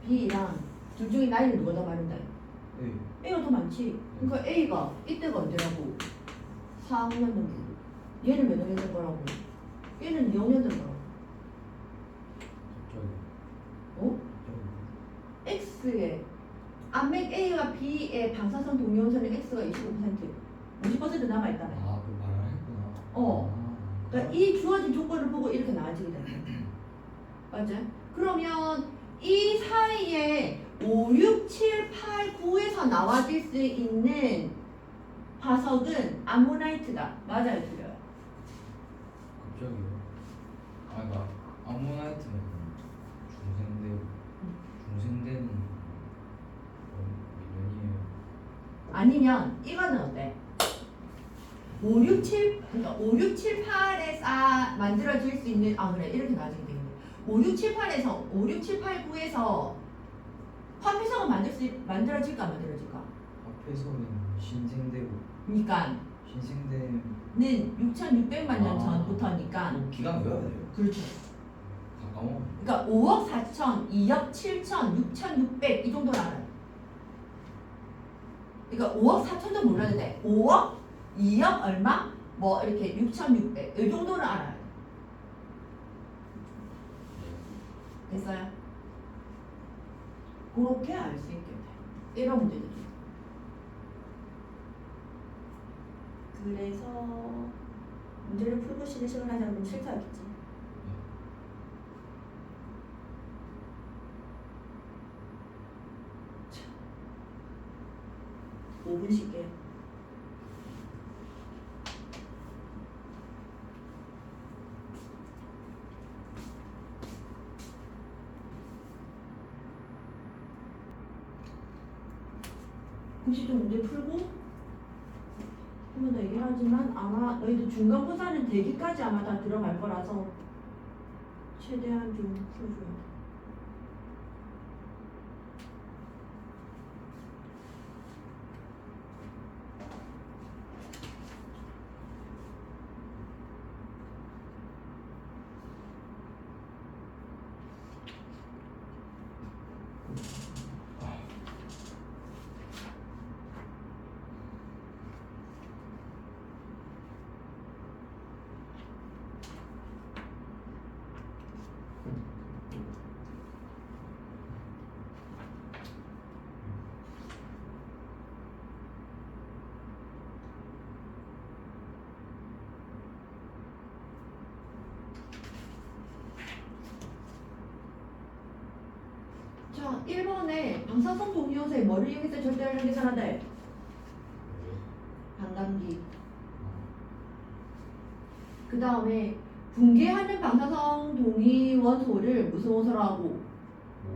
B랑 둘 중에 나이는 누가 더 많은데? 네. A가 더 많지. 그러니까 A가 이때가 언제라고? 4억 년 정도. 얘는 몇 년 된 거라고? 얘는 2억 년된 거라고. 저기. 어? 저기. X의 암맥 A와 B의 방사선 동위원선의 X가 25%, 50% 남아있다며. 아, 그 말을 했구나. 어. 아, 그러니까 이 주어진 조건을 보고 이렇게 나눠지게 되는 거야. 맞지? 그러면 이 사이에 5, 6, 7, 8, 9에서 나와질 수 있는 화석은 아모나이트다. 맞아요, 틀려요? 갑자기요? 아, 그러니까 아모나이트는 중생되는 미련이에요. 아니면 이거는 어때? 5, 6, 7, 그러니까 5, 6, 7, 8에 만들어질 수 있는 그래 이렇게 나눠지게 되겠네. 5, 6, 7, 8에서 5, 6, 7, 8, 9에서 화폐성은 만들어질까 안 만들어질까? 앞에서는 신생되고 그러니까 신생된 6,600만 년 아. 전부터니까 기간 외워야 돼요. 그렇죠. 다 까먹어. 그러니까 5억 4천, 2억 7천, 6,600 이 정도는 알아요. 그러니까 5억 4천도 몰라도 돼. 5억, 2억 얼마? 뭐 이렇게 6,600 이 정도는 알아요. 됐어요? 그렇게 알 수 있게 돼. 이런 문제도 좀. 그래서 문제를 풀고 실습을 하자면 좀 싫다겠지. 자, 5분 쉴게요. 공식도 문제 풀고 한번 더 얘기하지만 아마 너희들 중간고사는 대기까지 아마 다 들어갈 거라서 최대한 좀 풀어줘야 돼. 자, 1번에 방사선 동위원소에 뭐를 이용해서 절대활량 계산한대? 반감기. 그 다음에 붕괴하는 방사선 동위원소를 무슨 원소라 하고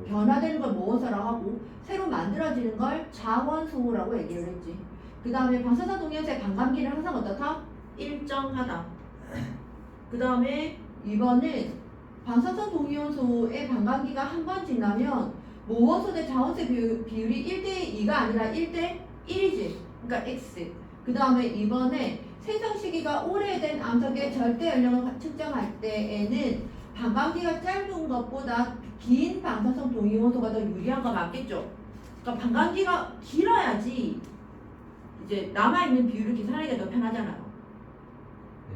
변화되는 걸 뭐 원소라 하고 새로 만들어지는 걸 자원소라고 얘기를 했지. 그 다음에 방사선 동위원소의 반감기는 항상 어떻다? 일정하다. 그 다음에 2번은 방사선 동위원소의 반감기가 한 번 지나면 모원소 대 자원수 비율이 1대2가 아니라 1대1이지. 그러니까 x. 그 다음에 이번에 생성 시기가 오래된 암석의 절대 연령을 측정할 때에는 반감기가 짧은 것보다 긴 방사성 동위원소가 더 유리한 거 맞겠죠? 그러니까 반감기가 길어야지 이제 남아있는 비율을 계산하기가 더 편하잖아요. 네.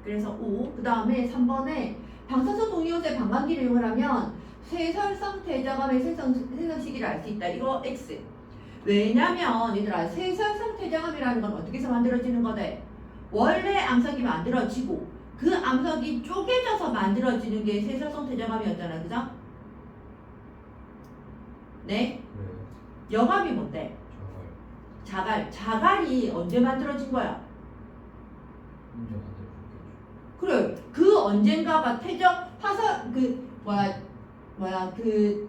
그래서 O. 그 다음에 3번에 방사성 동위원소의 반감기를 이용하면 쇠설성 퇴적암의 생성 시기를 알 수 있다. 이거 X. 왜냐면 얘들아 쇠설성 퇴적암이라는 건 어떻게 해서 만들어지는 거대? 원래 암석이 만들어지고 그 암석이 쪼개져서 만들어지는 게 쇠설성 퇴적암이었잖아. 그죠? 네? 그래요. 여감이 뭔데? 정말 자갈이 언제 만들어진 거야? 혼자 만들어 볼게요. 그래 그 언젠가가 그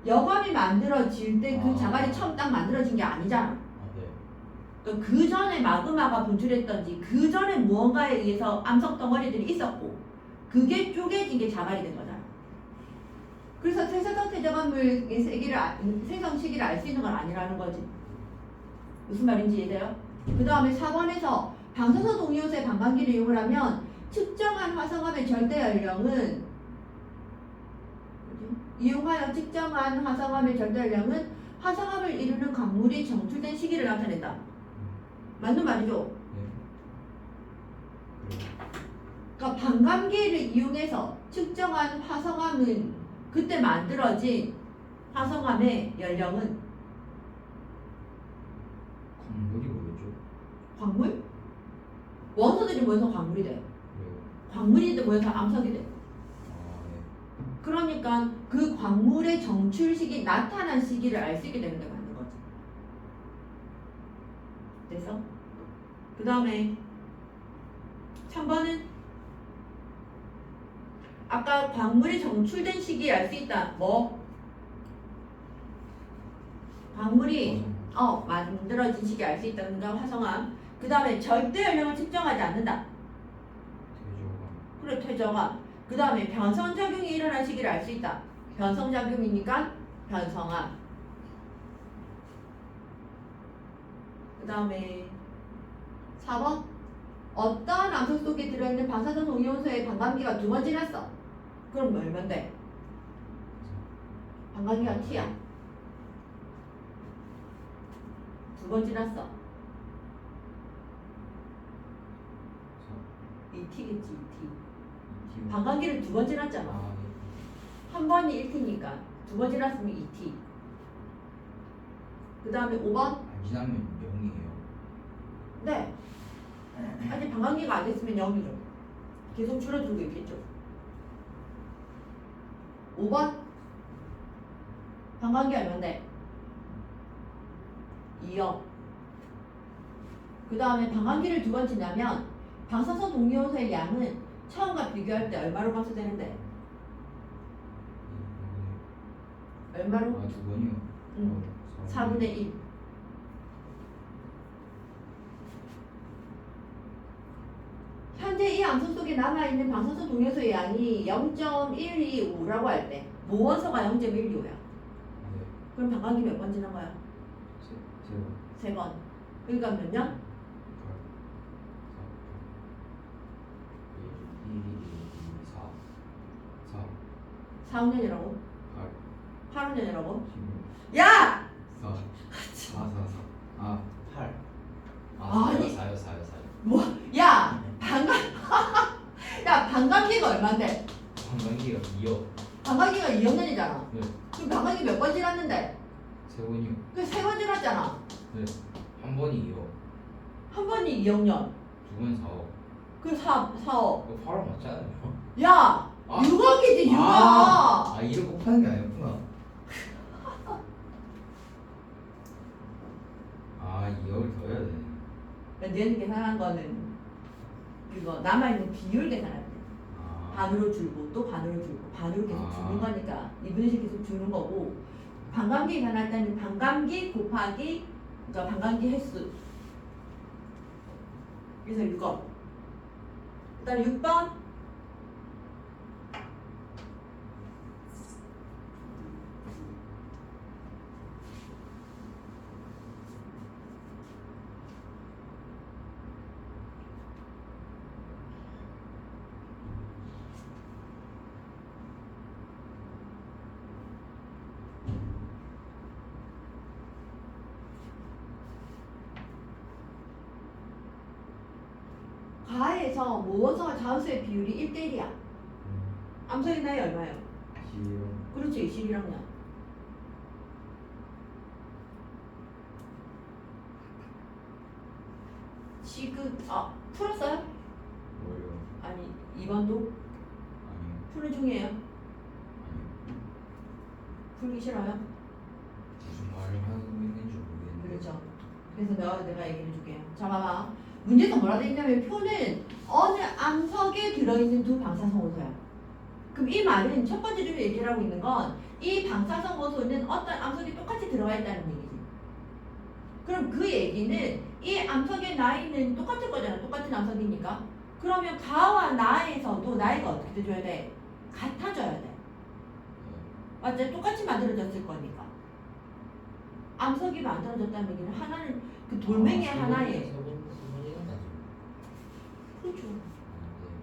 여감이 만들어질 때 그 아. 자갈이 처음 딱 만들어진 게 아니잖아. 아 네. 그 전에 마그마가 분출했던지 그 전에 무언가에 의해서 암석 덩어리들이 있었고 그게 쪼개진 게 자갈이 된 거잖아. 그래서 쇠설성 퇴적암의 생성 시기를 알 수 있는 건 아니라는 거지. 무슨 말인지 이해돼요? 그 다음에 4번에서 방사선 동위원소의 반감기를 이용을 하면 측정한 화성암의 절대 연령은 이용하여 측정한 화성암의 절대 연령은 화성암을 이루는 광물이 정출된 시기를 나타낸다. 맞는 말이죠? 네. 그러니까 반감기를 이용해서 측정한 화성암은 그때 만들어진 화성암의 연령은 광물이 뭐였죠? 광물? 원소들이 모여서 광물이 돼. 그래요. 광물이 모여서 암석이 돼. 아 네. 그러니까 그 광물의 정출 시기, 나타난 시기를 알 수 있게 되는 게 맞는 거지. 그래서 그 다음에 3번은 아까 광물이 정출된 시기 알 수 있다. 뭐? 광물이 만들어진 시기 알 수 있다는 건 화성암. 그 다음에 절대 연령을 측정하지 않는다. 대조감. 그래 퇴적암. 그 다음에 변성작용이 일어난 시기를 알 수 있다. 변성작용이니까 변성암. 그 다음에 4번 어떠한 암석 속에 들어있는 방사선 동위원소의 반감기가 2번 지났어. 그럼 얼면 돼? 반감기가 T야. 2번 지났어. 2T겠지 2T. 반감기를 2번 지났잖아. 아 네. 한 번이 1T니까 2번 지났으면 2T. 그 다음에 5번 안 지나면 0이에요. 네. 아직 반감기가 안 됐으면 0이죠. 계속 줄어들고 있겠죠. 5번 반감기 얼마인데? 2요. 그 다음에 반감기를 2번 지나면 방사선 동위원소의 양은 처음과 비교할 때 얼마로 감소되는데? 얼마로? 아 2번이요. 응. 4분의 1. 현재 이 암석 속에 남아있는 방사선 동위원소의 양이 0.125라고 할 때 모원소가 0.125야. 네. 그럼 반감기 몇 번 지난 거야? 세 번. 3번. 그러니까 몇 년? 4, 5년이라고? 8년이라고? 야! 8. 아니. 4요. 뭐? 야! 야 반감기가 얼만데? 관광기가 2요. 반감기가 2학년이잖아. 네. 그럼 반감기 몇 번 지났는데? 3번이요. 그 3번 지났잖아. 네. 한 번이 2요. 한 번이 2학년. 2번 4호. 그 4, 4억. 이거 8호 맞잖아요. 야! 아. 6억이지 6억. 아 2를 곱하는 게 아니었구나. 아 2억을 더 해야 되네. 얘는 계산한 거는 그거 남아있는 비율 계산할 때 아. 반으로 줄고 또 반으로 줄고 반으로 계속 아. 주는 거니까 2분의 1 계속 주는 거고 반감기 계산할 때는 반감기 곱하기 그러니까 반감기 횟수 그래서 6억 그 다음에 6번 가에서 모원성과 자원수의 비율이 1대1이야. 암석의 나이 얼마예요? 지요. 그렇지, 21학년. 지금 풀었어요? 뭐요? 아니 2번도 아니요. 푸는 중이에요. 아니요. 풀기 싫어요? 무슨 말을 하고 있는지 모르겠는데. 그렇죠. 그래서 내가 얘기해 줄게요. 자, 봐봐. 문제에서 뭐라 돼 있냐면 표는 어느 암석에 들어있는 두 방사성 호소야. 그럼 이 말은 첫 번째 중에 얘기를 하고 있는 건 이 방사성 호소는 어떤 암석이 똑같이 들어가 있다는 얘기지. 그럼 그 얘기는 이 암석의 나이는 똑같을 거잖아. 똑같은 암석이니까. 그러면 가와 나에서도 나이가 어떻게 돼줘야 돼? 같아져야 돼. 맞죠? 똑같이 만들어졌을 거니까. 암석이 만들어졌다는 얘기는 하나는 그 돌멩이 하나에 그렇죠.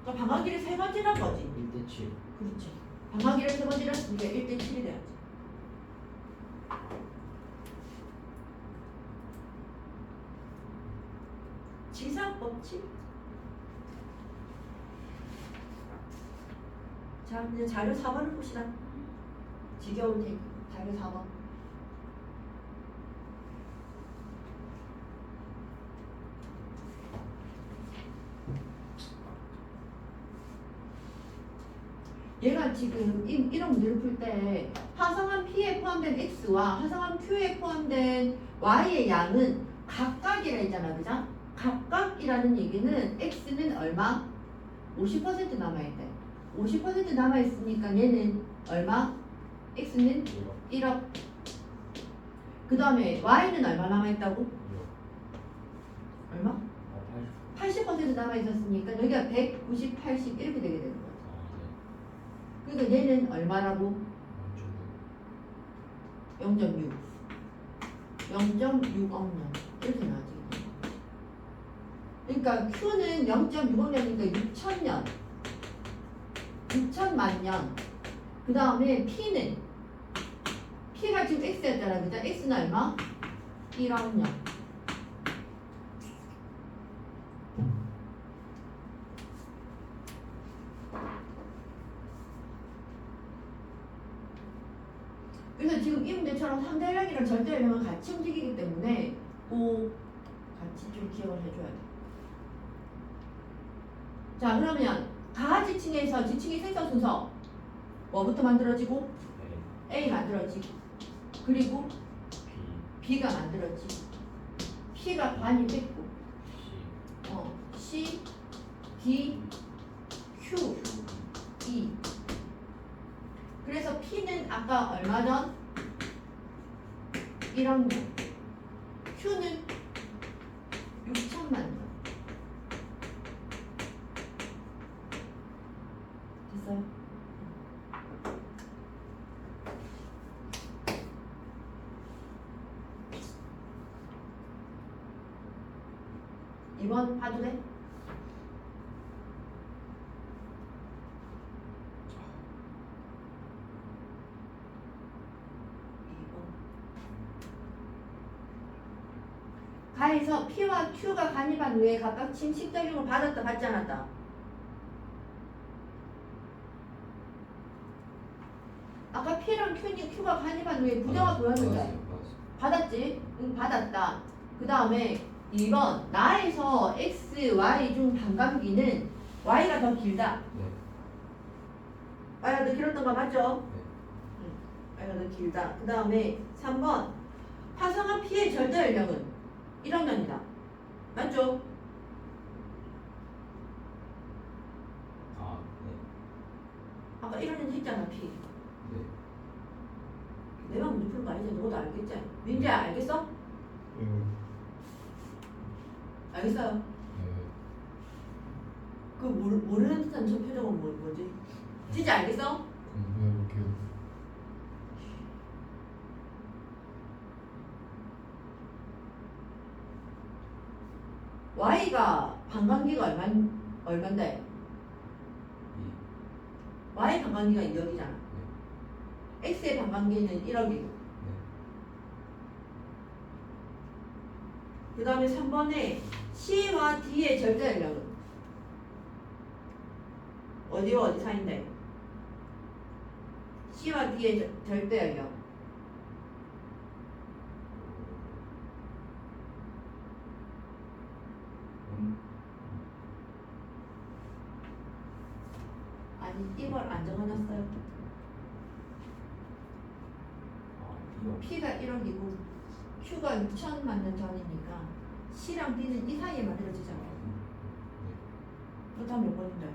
그러니까 방광기를 세 번째란 거지. 1대7. 그렇지. 방광기를 세 번째란 그게 1대7이 돼야지. 지상법칙. 자, 이제 자료 4번을 봅시다. 지겨울 테니 자료 4번. 얘가 지금 이런 문제를 풀 때 화성암 P에 포함된 X와 화성암 Q에 포함된 Y의 양은 각각이라 했잖아, 그죠? 각각이라는 얘기는 X는 얼마? 50% 남아있대. 50% 남아있으니까 얘는 얼마? X는 1억. 그 다음에 Y는 얼마 남아있다고? 얼마? 80% 남아있었으니까 여기가 190, 80 이렇게 되게 되는 거야. 그러니까 얘는 얼마라고? 0.6 0.6억 년 이렇게 나와지. 그러니까 Q는 0.6억 년이니까 6천년 6천만 년. 그 다음에 P는 P가 지금 X였잖아, 그죠? X는 얼마? 1억 년. 그래서 지금 이 문제처럼 상대량이랑 절대량은 같이 움직이기 때문에 꼭 같이 좀 기억을 해줘야 돼. 자, 그러면 가지층에서 지층의 생성 순서 뭐부터 만들어지고? A 만들어지고, 그리고 B가 만들어지고, P가 관이 됐고, C, D, Q, E. 그래서 P는 아까 얼마 전? 1억 년. Q는 6천만 년. 됐어요? 이번 봐도 돼? 가에서 P와 Q가 간입한 후에 각각 침식작용을 받았다 받지 않았다? 아까 P랑 Q가 간입한 후에 부정화 보였는데 받았지? 응, 받았다. 그 다음에 2번 나에서 X, Y 중 반감기는 Y가 더 길다. 네. Y가 더 길었던 거 맞죠? 네. 응, Y가 더 길다. 그 다음에 3번 화성암 P의 절대 연령은 1억 년이다. 맞죠? 아, 네. 아까 1억 년 했잖아, P. 네. 내가 문제 푸는 거 아니지? 너도 알겠지? 민재야, 알겠어? 알겠어요? 그 모르는 듯한 저 표정은 뭐지? 진짜 알겠어? 공부해볼게요. Y가 반감기가 얼만데? Y 반감기가 2억이잖아. X의 반감기는 1억이고. 그 다음에 3번에 C와 D의 절대 연령은 어디와 어디 사이인데? C와 D의 절대역이요. 아니 이걸 안 적어놨어요. 이거 P가 1억이고 Q가 6천 맞는 전이니까 C랑 D는 이 사이에 만들어지잖아요. 그 다음 몇 번인데?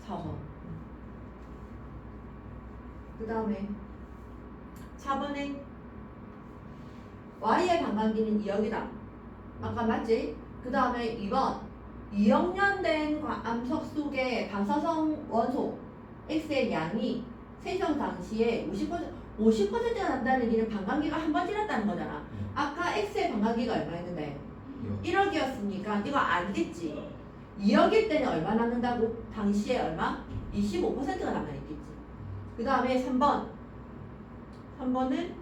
4번. 그 다음에 4번에 Y의 반감기는 2억이다. 아까 맞지? 그 다음에 2번 2억 년 된 암석 속의 방사성 원소 X의 양이 생성 당시에 50%가 난다는 얘기는 반감기가 한 번 지났다는 거잖아. 아까 X의 반감기가 얼마였는데? 1억이었으니까 이거 아니겠지. 2억일 때는 얼마 남는다고? 당시에 얼마? 25%가 남아있겠지. 그 다음에 3번. 3번은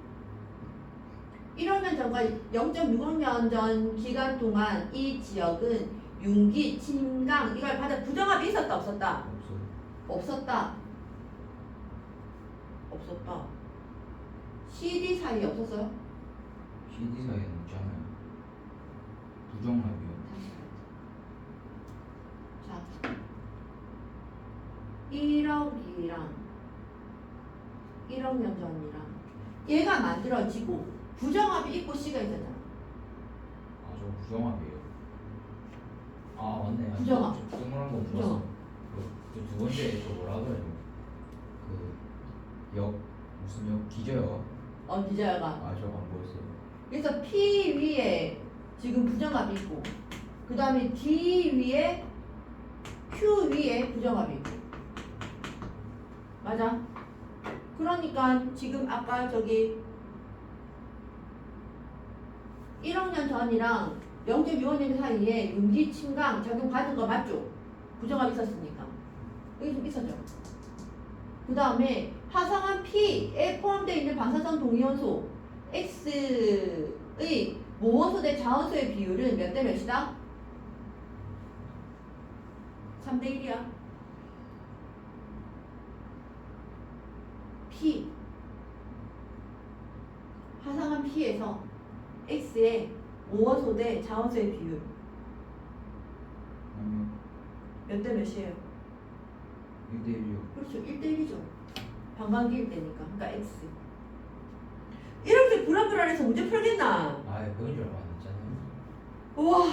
1억 년 전과 0.6억 년 전 기간 동안 이 지역은 융기, 침강 이걸 받아 부정합이 있었다 없었다? 없었다. 없었다. CD 사이에 없었어요? CD 사이에는 있잖아요. 부정합이요. 자, 1억이랑 1억 년 전이랑 얘가 만들어지고 부정합이 있고 C가 있었잖아. 저 부정합이에요. 맞네. 부정합. 동그란 거 부정합. 물었어. 두 번째 저 뭐라 그래요? 무슨 역? 기저역. 기자가. 저거 안 보였어요. 그래서 P 위에 지금 부정합이 있고 그 다음에 D 위에 Q 위에 부정합이 있고 맞아? 그러니까 지금 아까 저기 1억 년 전이랑 0.6억 년 사이에 융기 침강 작용받은 거 맞죠? 부정합이 있었으니까 여기 좀 있었죠? 그 다음에 화성한 P에 포함되어 있는 방사성 동위원소 X의 모원소 대 자원소의 비율은 몇 대 몇이다? 3대 1이야. P 화성한 P에서 X의 모원소 대 자원소의 비율 아니요. 몇 대 몇이에요? 1대 1이요. 그렇죠. 1대 1이죠. 반감기일 때니까. 그러니까 X. 이렇게 불안불안해서 문제 풀겠나? 그건 줄 알았잖아요. 우와.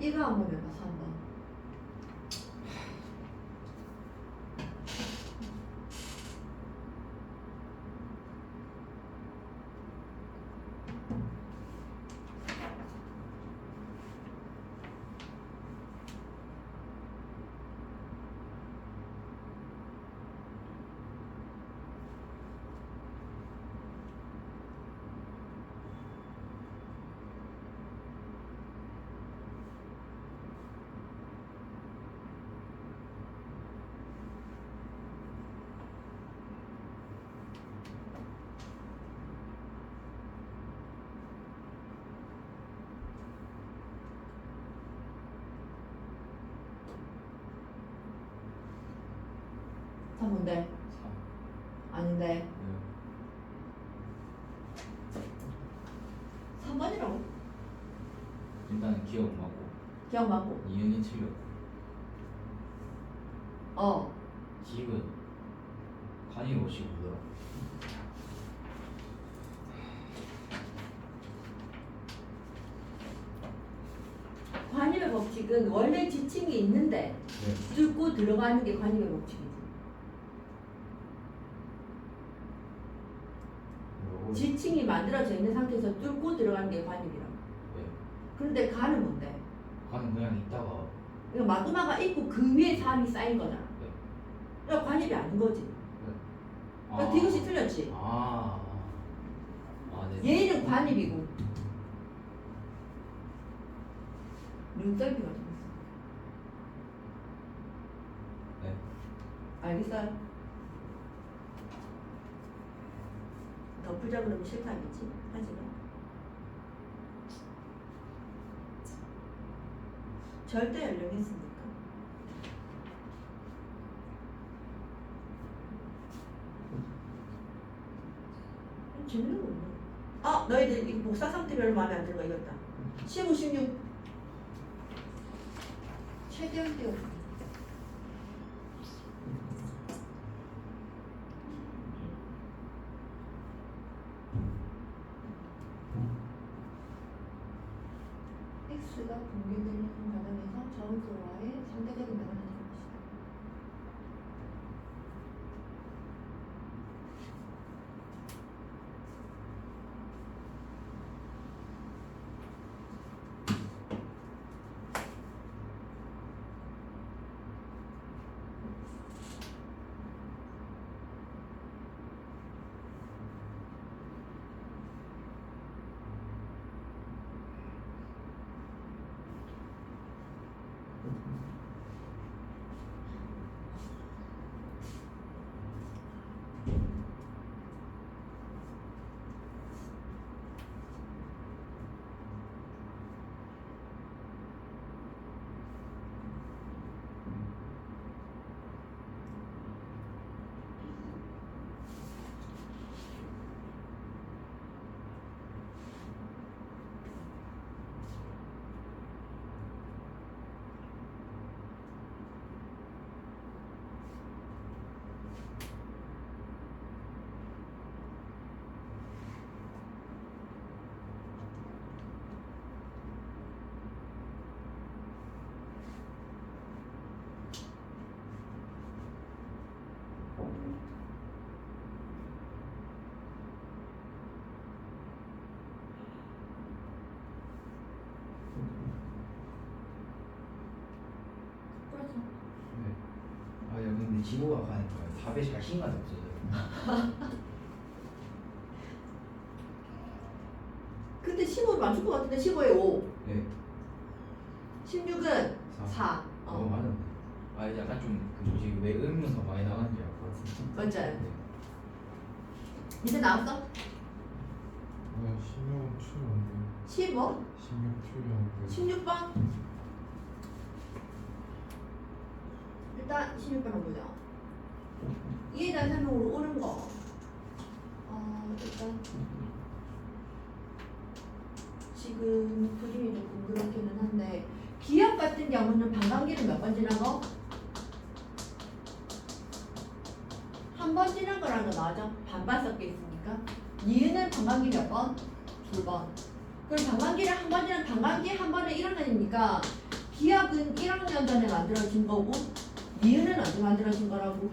이거 한번 해봐서 한번. 다 뭔데? 3. 아닌데. 3번이라고? 일단은 기억 맞고 기억 맞고. 이은이 틀렸고 지금 간이 없이 뭐더라? 관입의 법칙은 원래 지층이 있는데 네. 뚫고 들어가는 게 관입의 법칙이지. 뭐라고? 지층이 만들어져 있는 상태에서 뚫고 들어가는 게 관입이라고. 네. 그런데 간은 뭔데? 간은 그냥 있다가 그러니까 마그마가 있고 그 위에 사람이 쌓인 거잖아. 네. 그러니까 관입이 아닌 거지. 그러니까 디귿이 틀렸지. 네. 얘는 관입이고 눈썰미가 좀 있어. 네. 알겠어요? 더 풀자 그러면 싫다겠지? 하지마. 절대 연령했으니까. 재밌는 거 없나? 아, 너희들 이 복사 상태 별로 마음에 안 드는 거 이겼다. 15, 16. 최대한 띄워. x가 공개되는 과정에서 저항소와의 상대적인 면을 가진 것이다. 그렇죠. 네. 아, 야, 근데 지모가 가니까 답에 자신감이 없어져요. 근데 15를 맞출 것 같은데 15에 5. 네. 16은 4. 맞았네. 아, 약간 그 뭐지, 왜 의문사 많이 나가는지 알 것 같은데. 맞지? 네. 이제 나왔어? 아 16은 추운데 15? 16 추운데 16번? 일단 16번을 보자. 이에 대한 설명으로 옳은 거. 일단 지금 그림이 조금 그렇기는 한데 기억 같은 경우는 반감기를 몇 번 지난 거? 한 번 지난 거라는 거 나오죠? 반반 섞여 있으니까. 니은은 반감기 몇 번? 2번. 그럼 반감기를 한 번 지난 반감기 한 번에 1학년이니까 기억은 1학년 전에 만들어진 거고 니은은 언제 만들어진 거라고?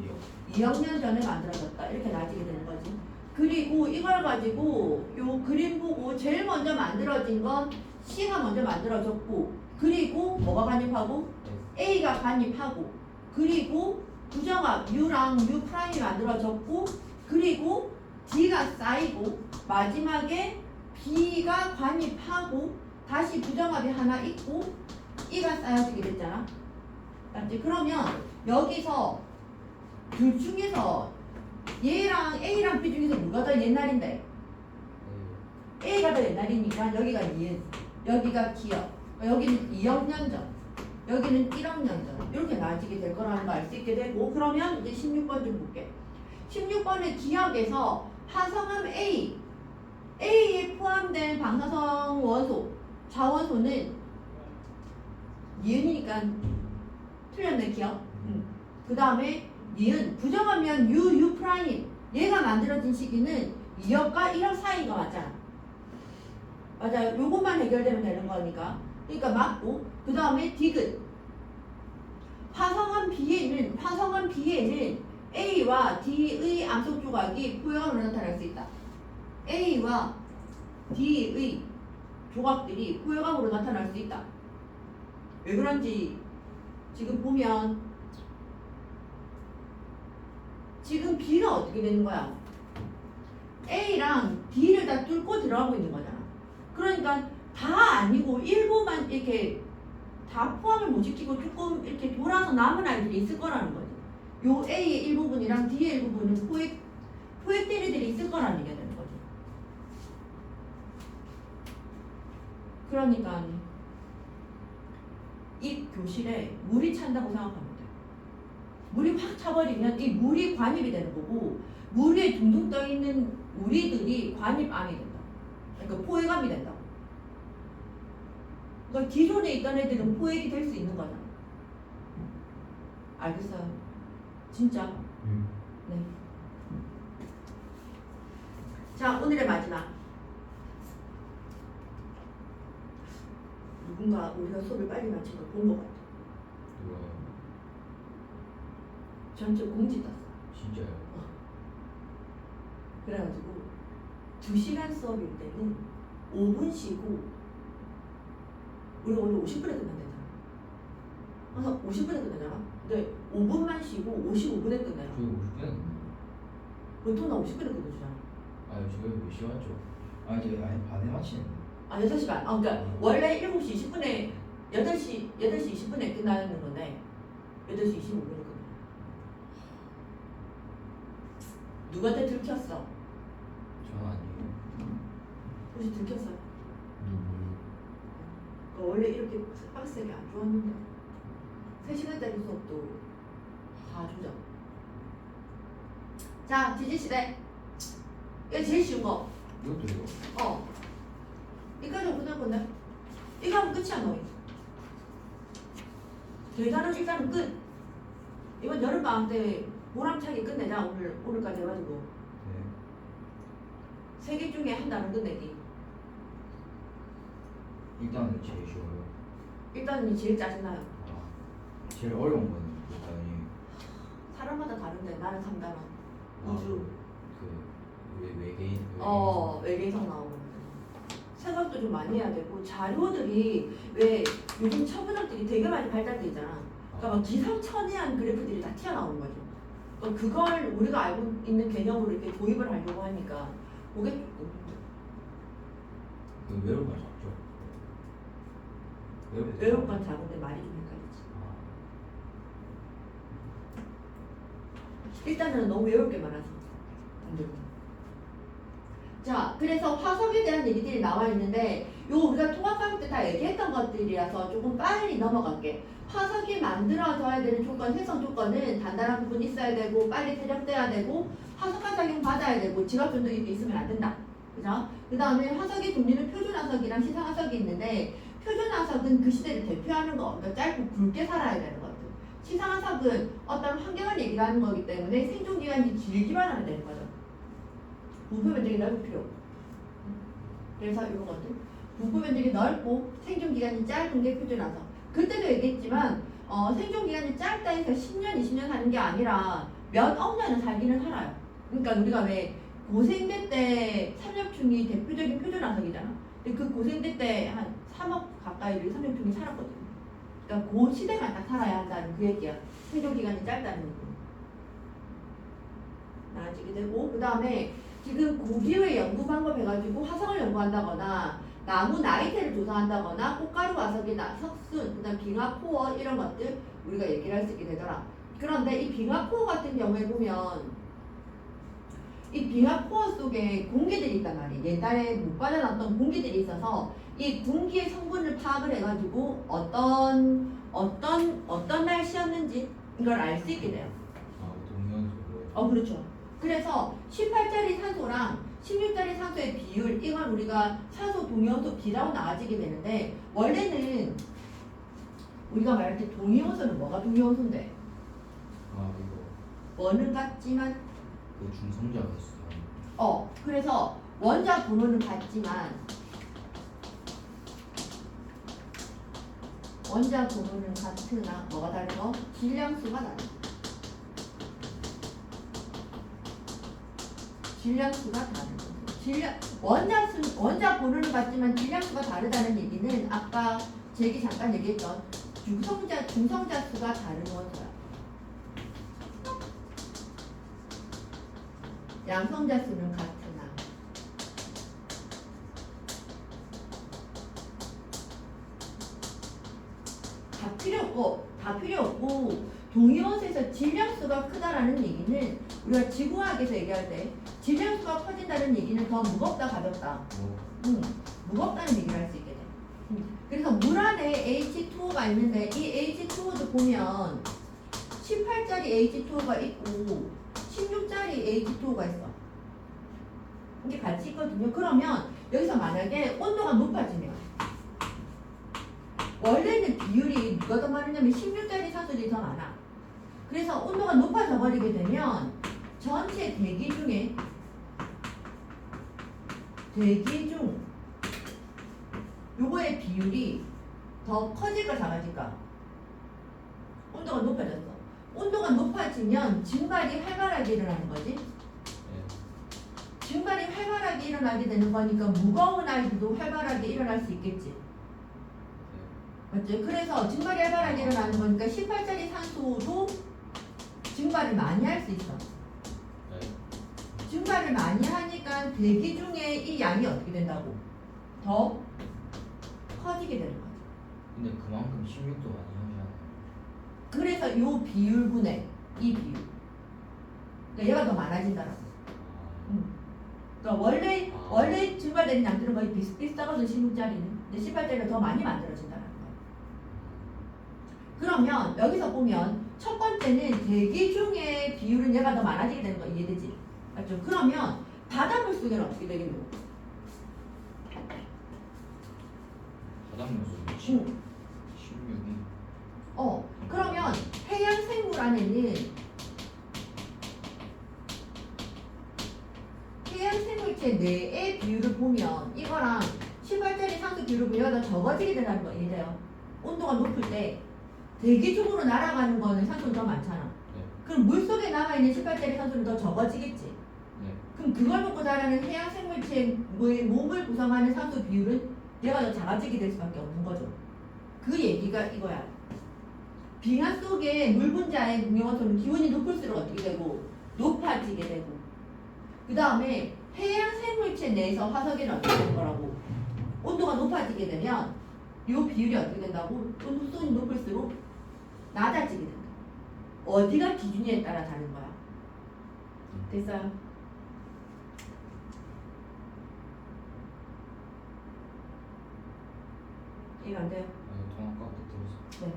2학년 전에 만들어졌다. 이렇게 나지게 되는 거지. 그리고 이걸 가지고 요 그림 보고 제일 먼저 만들어진 건 C가 먼저 만들어졌고 그리고 뭐가 관입하고? A가 관입하고 그리고 부정합 U랑 U 프라임이 만들어졌고 그리고 D가 쌓이고 마지막에 B가 관입하고 다시 부정합이 하나 있고 E가 쌓여지게 됐잖아. 맞지? 그러면 여기서 둘 중에서 얘랑 A랑 B 중에서 누가 더 옛날인데? A가 더 옛날이니까 여기가 니은, 여기가 기억, 여기는 2학년 전, 여기는 1학년 전 이렇게 나눠지게 될 거라는 거 알 수 있게 되고 그러면 이제 16번 좀 볼게. 16번의 기억에서 화성함 A에 포함된 방사성 원소, 자원소는 니은이니까 틀렸네 기억. 그 다음에 니은 부정하면 U 프라임 얘가 만들어진 시기는 2억과 1억 사이가 맞잖아. 맞아요. 요것만 해결되면 되는 거니까. 그러니까 맞고 그 다음에 디귿 화성한 B에는 A와 D의 암석 조각이 포용함으로 나타날 수 있다. A와 D의 조각들이 포용함으로 나타날 수 있다. 왜 그런지 지금 보면 지금 B가 어떻게 되는 거야? A랑 D를 다 뚫고 들어가고 있는 거잖아. 그러니까 다 아니고 일부만 이렇게 다 포함을 못 시키고 조금 이렇게 돌아서 남은 아이들이 있을 거라는 거지. 요 A의 일부분이랑 D의 일부분은 포획된 애들이 있을 거라는 얘기가 되는 거지. 그러니까 교실에 물이 찬다고 생각하면 돼. 물이 확 차버리면 이 물이 관입이 되는 거고 물 위에 둥둥 떠 있는 우리들이 관입암이 된다. 그러니까 포획암이 된다. 그러니까 기존에 있던 애들은 포획이 될 수 있는 거잖아. 알겠어요? 진짜. 네. 자, 오늘의 마지막. 누군가 우리가 수업을 빨리 마친 걸 본 것 같아. 누가 전체 공지 떴어. 진짜요? 그래가지고 2시간 수업일 때는 5분 쉬고 우리가 원래 50분에 끝난다잖아. 그래서 50분에 끝나잖아. 근데 5분만 쉬고 55분에 끝나요. 저희 50분에 보통 나 50분에 끝내주잖아. 저희 몇 시간 왔죠? 제가 반에 마치는데. 6시 반. 그러니까 원래 7시 20분에 8시 20분에 끝나는 건데 8시 25분에 끝나. 누구한테 들켰어? 저는 아니에요. 혹시 들켰어요? 누구? 원래 이렇게 빡세게 안 좋았는데 3시간짜리 수업도 다 조져. 자, 지지시대. 이거 제일 쉬운 거. 이것도요? 이까지 끝날 건데? 이거 하면 끝이야, 너. 대단한 일단은 끝. 이번 여름방학 때 보람차게 끝내자. 오늘까지 해가지고. 네. 3개 중에 한 단어 끝내기. 일단은 제일 쉬워요. 일단은 제일 짜증나요. 제일 어려운 건 일단이 사람마다 다른데 나는 3단원. 우주. 외계인. 외계에서 나오는 거. 생각도 좀 많이 해야 되고 자료들이 왜 요즘 처분학들이 되게 많이 발달돼 있잖아. 그러니까 막 기상천외한 그래프들이 다 튀어나오는 거죠. 그러니까 그걸 우리가 알고 있는 개념으로 이렇게 도입을 하려고 하니까 그게 조금 그 외울 건 작죠? 외울 건 작은데 말이 좀 헷갈리지. 일단은 너무 외울 게 많아서 안 되고. 자, 그래서 화석에 대한 얘기들이 나와 있는데 요 우리가 통합과목 때 다 얘기했던 것들이라서 조금 빨리 넘어갈게. 화석이 만들어져야 되는 조건, 생성 조건은 단단한 부분이 있어야 되고 빨리 퇴적돼야 되고 화석화 작용 받아야 되고 지각 변동이 있으면 안 된다. 그죠? 그 다음에 화석의 종류는 표준화석이랑 시상화석이 있는데 표준화석은 그 시대를 대표하는 거, 그러니까 짧고 굵게 살아야 되는 것들. 시상화석은 어떤 환경을 얘기를 하는 거기 때문에 생존기간이 길기만 하면 되는 거죠. 부품 면적이 넓을 필요 없고. 그래서 이런 것들 부품 면적이 넓고 생존기간이 짧은 게 표준화석. 그때도 얘기했지만 생존기간이 짧다 해서 10년, 20년 사는 게 아니라 몇 억 년은 살기는 살아요. 그러니까 우리가 왜 고생대 때 삼엽충이 대표적인 표준화석이잖아. 근데 그 고생대 때 한 3억 가까이 삼엽충이 살았거든요. 그러니까 그 시대만 딱 살아야 한다는 그 얘기야. 생존기간이 짧다는 얘기. 나아지게 되고 그 다음에 지금 고기의 연구 방법 해가지고 화성을 연구한다거나 나무 나이테를 조사한다거나 꽃가루 화석이나 석순, 그다음 빙하 코어 이런 것들 우리가 얘기를 할 수 있게 되더라. 그런데 이 빙하 코어 같은 경우에 보면 이 빙하 코어 속에 공기들이 있단 말이에요. 옛날에 못 빠져나왔던 공기들이 있어서 이 공기의 성분을 파악을 해가지고 어떤 날씨였는지 이걸 알 수 있게 돼요. 동연수로. 그렇죠. 그래서 18짜리 산소랑 16짜리 산소의 비율, 이건 우리가 산소 동위원소 비라고 나눠지게 되는데 원래는 우리가 말할 때 동위원소는 뭐가 동위원소인데? 이거 원은 같지만 그 중성자가 있어요. 그래서 원자 번호는 같지만 원자 번호는 같으나 뭐가 다르죠? 질량수가 다르죠. 질량수가 다른 거죠. 원자 번호는 같지만 질량수가 다르다는 얘기는 아까 제기 잠깐 얘기했던 중성자 수가 다른 원소야. 양성자 수는 같으나 다 필요 없고 동위원소에서 질량수가 크다라는 얘기는 우리가 지구화학에서 얘기할 때 질량수가 커진다는 얘기는 더 무겁다 가볍다. 무겁다는 얘기를 할 수 있게 돼. 그래서 물 안에 H2O가 있는데 이 H2O도 보면 18짜리 H2O가 있고 16짜리 H2O가 있어. 이게 같이 있거든요. 그러면 여기서 만약에 온도가 높아지면 원래는 비율이 누가 더 많으냐면 16짜리 산소들이 더 많아. 그래서 온도가 높아져 버리게 되면 전체 대기 중에 대기 중 요거의 비율이 더 커질까 작아질까? 온도가 높아졌어. 온도가 높아지면 증발이 활발하게 일어나는 거지. 증발이 활발하게 일어나게 되는 거니까 무거운 아이들도 활발하게 일어날 수 있겠지. 맞죠? 그래서 증발이 활발하게 일어나는 거니까 18짜리 산소도 증발을 많이 할 수 있어. 증발을 많이 하니까 대기 중에 이 양이 어떻게 된다고? 더 커지게 되는 거죠. 근데 그만큼 16도 많이 하잖아요. 그래서 요 비율분의 이 비율. 그러니까 얘가 더 많아진다라고. 그러니까 원래 증발되는 양들은 거의 비슷비슷하거든 16짜리는. 근데 18짜리가 더 많이 만들어진다는 거예요. 그러면 여기서 보면 첫 번째는 대기 중에 비율은 얘가 더 많아지게 되는 거 이해되지? 맞죠? 그러면 바닷물 속에는 어떻게 되겠노? 바닷물 속에 16이 그러면 해양 생물 안에는 해양 생물체 내의 비율을 보면 이거랑 18짜리 산소 비율을 보면 얘가 더 적어지게 된다는 거 이해돼요? 온도가 높을 때 대기 쪽으로 날아가는 거는 산소는 더 많잖아. 네. 그럼 물속에 남아있는 18짜리 산소는 더 적어지겠지. 네. 그럼 그걸 먹고 자라는 해양 생물체의 몸을 구성하는 산소 비율은 얘가 더 작아지게 될 수밖에 없는 거죠. 그 얘기가 이거야. 빙하 속에 물 분자의 공용원소는 기온이 높을수록 어떻게 되고 높아지게 되고 그 다음에 해양 생물체 내에서 화석에는 어떻게 되는 거라고 온도가 높아지게 되면 요 비율이 어떻게 된다고 온도선이 높을수록 낮아지게 된다. 어디가 기준이에 따라 다른 거야. 됐어요? 이해가 안 돼요? 통합과 들었어. 네.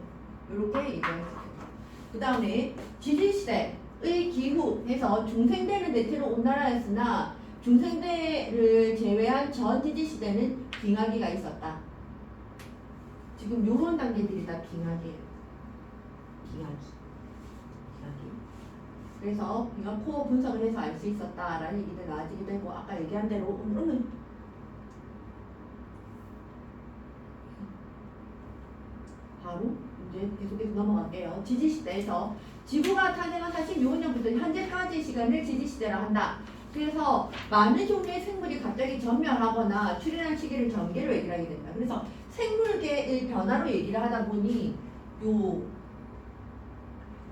이렇게 얘기할 수 있어요. 그 다음에 지질시대의 기후에서 중생대는 대체로 온난화였으나 중생대를 제외한 전 지질시대는 빙하기가 있었다. 지금 요런 단계들이 다 빙하기예요. 빙하기. 그래서 빙하코 분석을 해서 알 수 있었다라는 얘기들 나와지게 되고 아까 얘기한 대로 오늘은 바로 이제 계속해서 넘어갈게요. 지지시대에서 지구가 탄생한 46억 년부터 현재까지 시간을 지지시대라 한다. 그래서 많은 종류의 생물이 갑자기 전멸하거나 출현한 시기를 전개로 얘기를 하게 된다. 그래서 생물계의 변화로 얘기를 하다 보니 요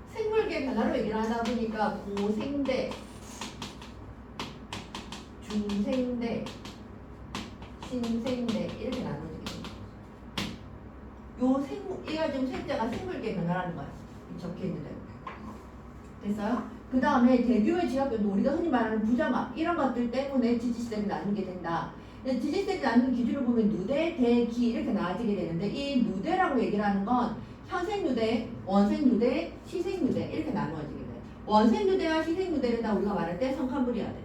생물계 변화로 얘기를 하다 보니까 고생대, 중생대, 신생대 이렇게 나눠지게 됩니다. 요 얘가 지금 생자가 생물계 변화라는 거야. 적혀 있는데. 됐어요? 그 다음에 대규모의 지각변도 우리가 흔히 말하는 부정학 이런 것들 때문에 지지시대를 나누게 된다. 지지시대를 나누는 기준을 보면 누대, 대기 이렇게 나눠지게 되는데 이 누대라고 얘기를 하는 건 현생누대, 원생누대, 시생누대 이렇게 나누어지게 돼. 원생누대와 시생누대를 다 우리가 말할 때 성칸브리아대.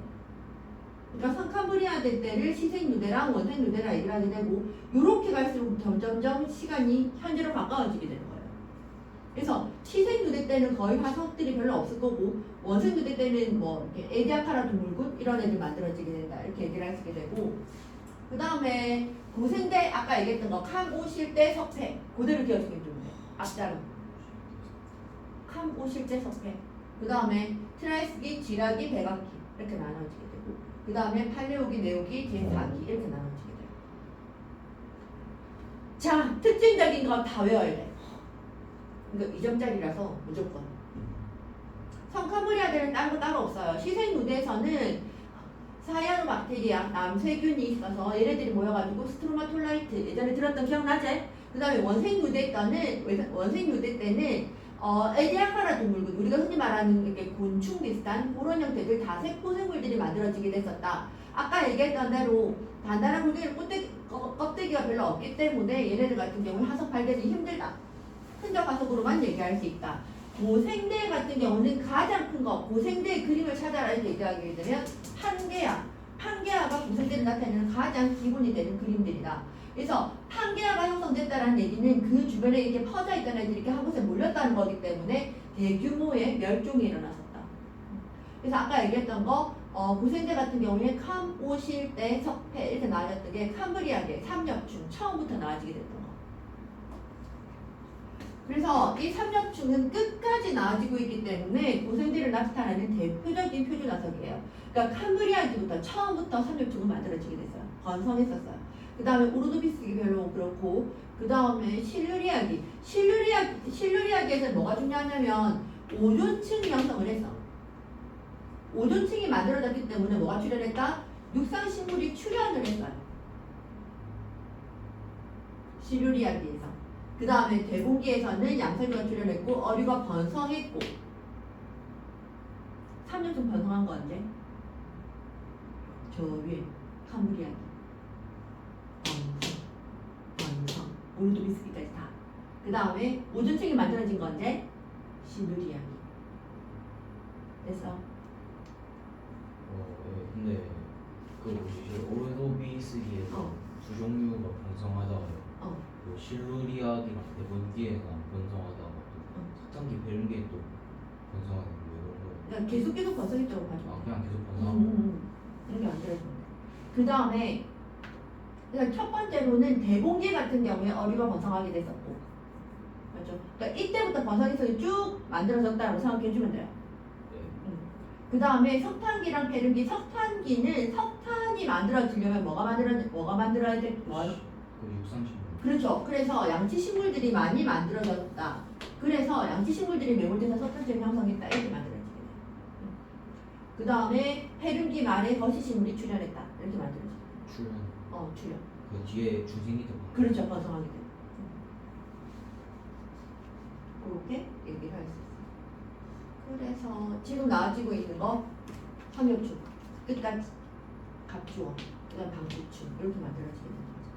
그러니까 성칸브리아대 때를 시생누대랑 원생누대라 얘기를 하게 되고 요렇게 갈수록 점점점 시간이 현재로 가까워지게 되는 거예요. 그래서 시생누대 때는 거의 화석들이 별로 없을 거고 원생누대 때는 뭐 에디아카라 동물군 이런 애들 만들어지게 된다 이렇게 얘기를 하시게 되고 그 다음에 고생대 아까 얘기했던 거 캄오실대 석패 그대로 기억시켜 주면 돼요. 앞자로 캄오실대 석패 그 다음에 트라이스기, 지라기, 백악기 이렇게 나눠지게 되고 그 다음에 팔레오기, 네오기, 제4기 이렇게 나눠지게 돼요. 자 특징적인 거 다 외워야 돼. 이거 2점짜리라서 무조건. 성카브리아들은 다른 거 따로 없어요. 시생누대에서는 사이아노박테리아, 남세균이 있어서 얘네들이 모여가지고 스트로마톨라이트 예전에 들었던 기억나지? 그 다음에 원생누대 때는 에디아카라 동물군 우리가 흔히 말하는 이렇게 곤충 비슷한 그런 형태들 다세포 생물들이 만들어지게 됐었다. 아까 얘기했던 대로 단단한 굴기를 껍데기가 별로 없기 때문에 얘네들 같은 경우는 화석 발견이 힘들다. 흔적 화석으로만 얘기할 수 있다. 고생대 같은 경우는 가장 큰 거, 고생대의 그림을 찾아라 이렇게 얘기하게 되면 판게아. 판게아가 고생대를 나타내는 가장 기본이 되는 그림들이다. 그래서 판게아가 형성됐다는 얘기는 그 주변에 이렇게 퍼져 있던 애들이 이렇게 한 곳에 몰렸다는 거기 때문에 대규모의 멸종이 일어났었다. 그래서 아까 얘기했던 거 고생대 같은 경우에 캄, 오실대, 석패 이렇게 나뉘었던 게 캄브리아계, 삼엽충 처음부터 나아지게 됐던 거. 그래서 이 삼엽충은 끝까지 나아지고 있기 때문에 고생대를 나타내는 대표적인 표준 화석이에요. 그러니까 캄브리아기부터 처음부터 삼엽충은 만들어지게 됐어요. 번성했었어요. 그 다음에 우르도비스기 별로 그렇고 그 다음에 실루리아기에서 뭐가 중요하냐면 오존층이 형성을 했어. 오존층이 만들어졌기 때문에 뭐가 출현했다? 육상식물이 출현을 했어요. 실루리아기에서. 그 다음에 대공기에서는 양서류가 출현했고 어류가 번성했고 삼엽충 번성한 거 언제? 저 위에 캄브리아기. 번성. 우르도비스기까지 다. 그 다음에 오존층이 만들어진 건 언제? 실루리아기. 됐어? 네. 근데 그 뭐지? 오르도비스기에서 두 종류가 번성하다가 그 실루리아기랑 대본기에가 번성하다가 또 석탄기 벨기에 또 번성하는 거 이런 거. 그러니까 계속 번성했다고 봐줘. 아 그냥 계속 번성하고. 이렇게 만들어집니다. 그 다음에 그러니까 첫 번째로는 대공기 같은 경우에 어류가 번성하게 됐었고, 맞죠? 그러니까 이때부터 번성해서 쭉 만들어졌다고 생각해주면 돼요. 네. 그 다음에 석탄기랑 폐륜기, 석탄기는 석탄이 만들어지려면 뭐가 만들어야 돼? 그 육상식물. 그렇죠. 그래서 양치 식물들이 많이 만들어졌다. 그래서 양치 식물들이 매몰돼서 석탄처럼 형성했다. 이렇게 만들어지게 돼요. 그 다음에 폐륜기 말에 거시 식물이 출현했다. 이렇게 만들어지게 돼요. 출현. 그 뒤에 중생이 더. 그렇죠. 번성하게 돼요. 그렇게 얘기를 할 수 있어요. 그래서 지금 나와지고 있는 거 삼엽충 끝까지 갑주어 그다음 방구충 이렇게 만들어지게 되는 거죠.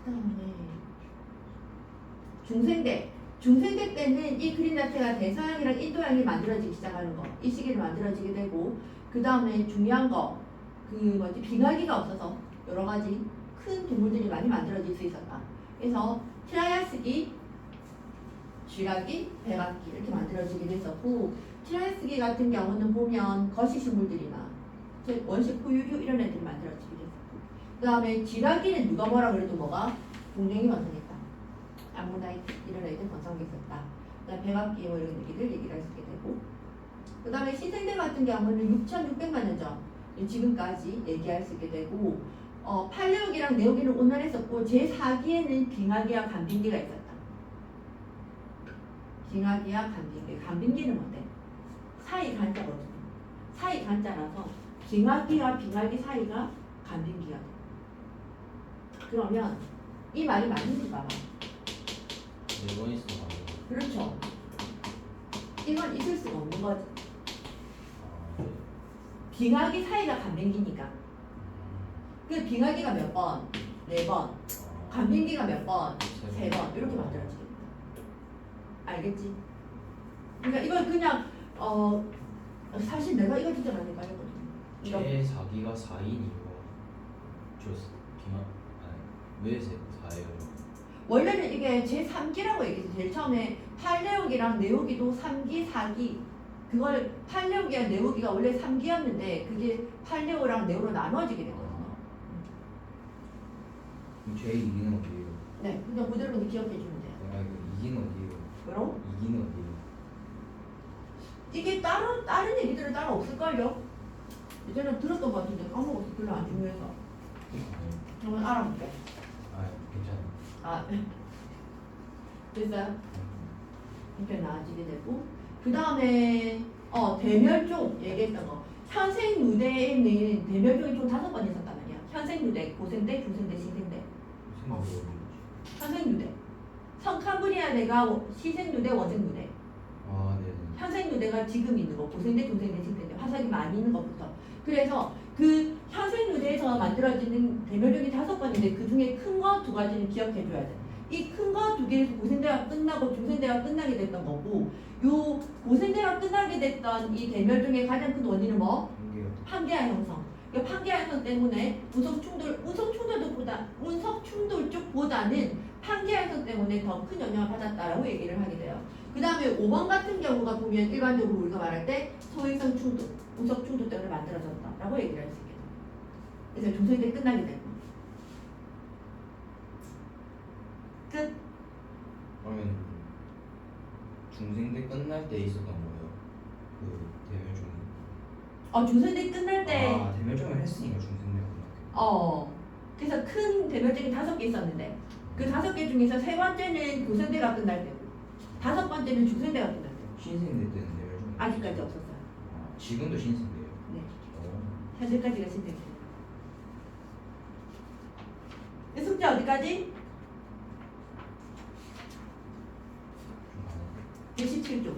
그다음에 중생대 때는 이 그린 자체가 대서양이랑 인도양이 만들어지기 시작하는 거, 이 시기를 만들어지게 되고 그 다음에 중요한 거 빙하기가 없어서 여러 가지 큰 동물들이 많이 만들어질 수 있었다. 그래서 트라이아스기, 쥐라기, 백악기 이렇게 만들어지게 됐었고 트라이아스기 같은 경우는 보면 거시식물들이나 원시 포유류 이런 애들이 만들어지게 됐었고 그 다음에 쥐라기는 누가 뭐라 그래도 뭐가 공룡이 번성했다. 암모나이트 이런 애들 번성했었다. 그 다음에 백악기 뭐 이런 얘기를 얘기를 할 수 있게 되고 그 다음에 신생대 같은 경우는 6,600만 년 전 지금까지 얘기할 수 있게 되고 팔레오기랑 네오기는 온난했었고 제4기에는 빙하기와 간빙기가 있었다. 빙하기와 간빙기. 간빙기는 어때? 사이 간자거든요. 사이 간자라서 빙하기와 빙하기 사이가 간빙기가 돼. 그러면 이 말이 맞는지 봐봐. 네 번 있어. 그렇죠. 이건 있을 수가 없는 거지. 네. 빙하기 사이가 간빙기니까. 그 빙하기가 몇 번? 4번. 간빙기가 몇 번? 3번. 이렇게 만들어지겠다. 알겠지? 그러니까 이걸 그냥 사실 내가 이거 진짜 많이 헷갈렸거든. 제 4기가 4인 이유가 왜 4예요? 원래는 이게 제3기라고 얘기했어. 제일 처음에 팔레오기랑 네오기도 3기, 4기. 그걸 팔레오기와 네오기가 원래 3기였는데 그게 팔레오랑 네오로 나눠지게 됐거든요. 그럼 제 2기는 어디예요? 네, 그냥 그대로 기억해 주면 돼요. 아 이거 2기는 어디예요? 그럼 2기는 어디예요? 이게 다른 얘기들은 따로 없을걸요? 예전에 들었던 것 같은데 까먹었어. 별로 안 중요해서. 한번 알아볼게. 아 괜찮아요. 아, 됐어요? 이렇게 나아지게 되고 그 다음에 대멸종 얘기했던 거 현생 누대에는 대멸종이 총 5번 있었단 말이야. 현생 누대, 고생대, 중생대, 신생대. 현생 누대. 성캄브리아대가 시생 누대, 원생 누대. 아 네. 현생 누대가 지금 있는 거, 고생대, 중생대, 신생대. 화석이 많이 있는 것부터. 그래서 그 현생유대에서 만들어지는 대멸종이 5건인데 그 중에 큰 거 2가지는 기억해줘야 돼. 이 큰 거 2개에서 고생대가 끝나고 중생대가 끝나게 됐던 거고, 요 고생대가 끝나게 됐던 이 대멸종의 가장 큰 원인은 뭐? 한개요. 판게아 형성. 이 판게아 형성 때문에 운석 충돌 쪽보다는 판게아 형성 때문에 더 큰 영향을 받았다라고 얘기를 하게 돼요. 그 다음에 5번 같은 경우가 보면 일반적으로 우리가 말할 때 소행성 충돌, 운석 충돌 때문에 만들어졌다라고 얘기를 할 수 있게 돼요. 그래서 중생대 끝나게 되고. 끝. 그러면 중생대 끝날 때 있었던 거예요. 그 대멸종이. 중생대 끝날 때 아 대멸종을 했으니까 중생대가 끝났겠다. 그래서 큰 대멸종이 5개 있었는데 그 5개 중에서 3번째는 고생대가 끝날 때고 5번째는 중생대가 끝날 때고 신생대 때는 대멸종이 아직까지 없었어요. 아, 지금도 신생대예요. 네. 어. 현재까지가 신생대예요. 숙제 어디까지? 좀 많아. 117쪽.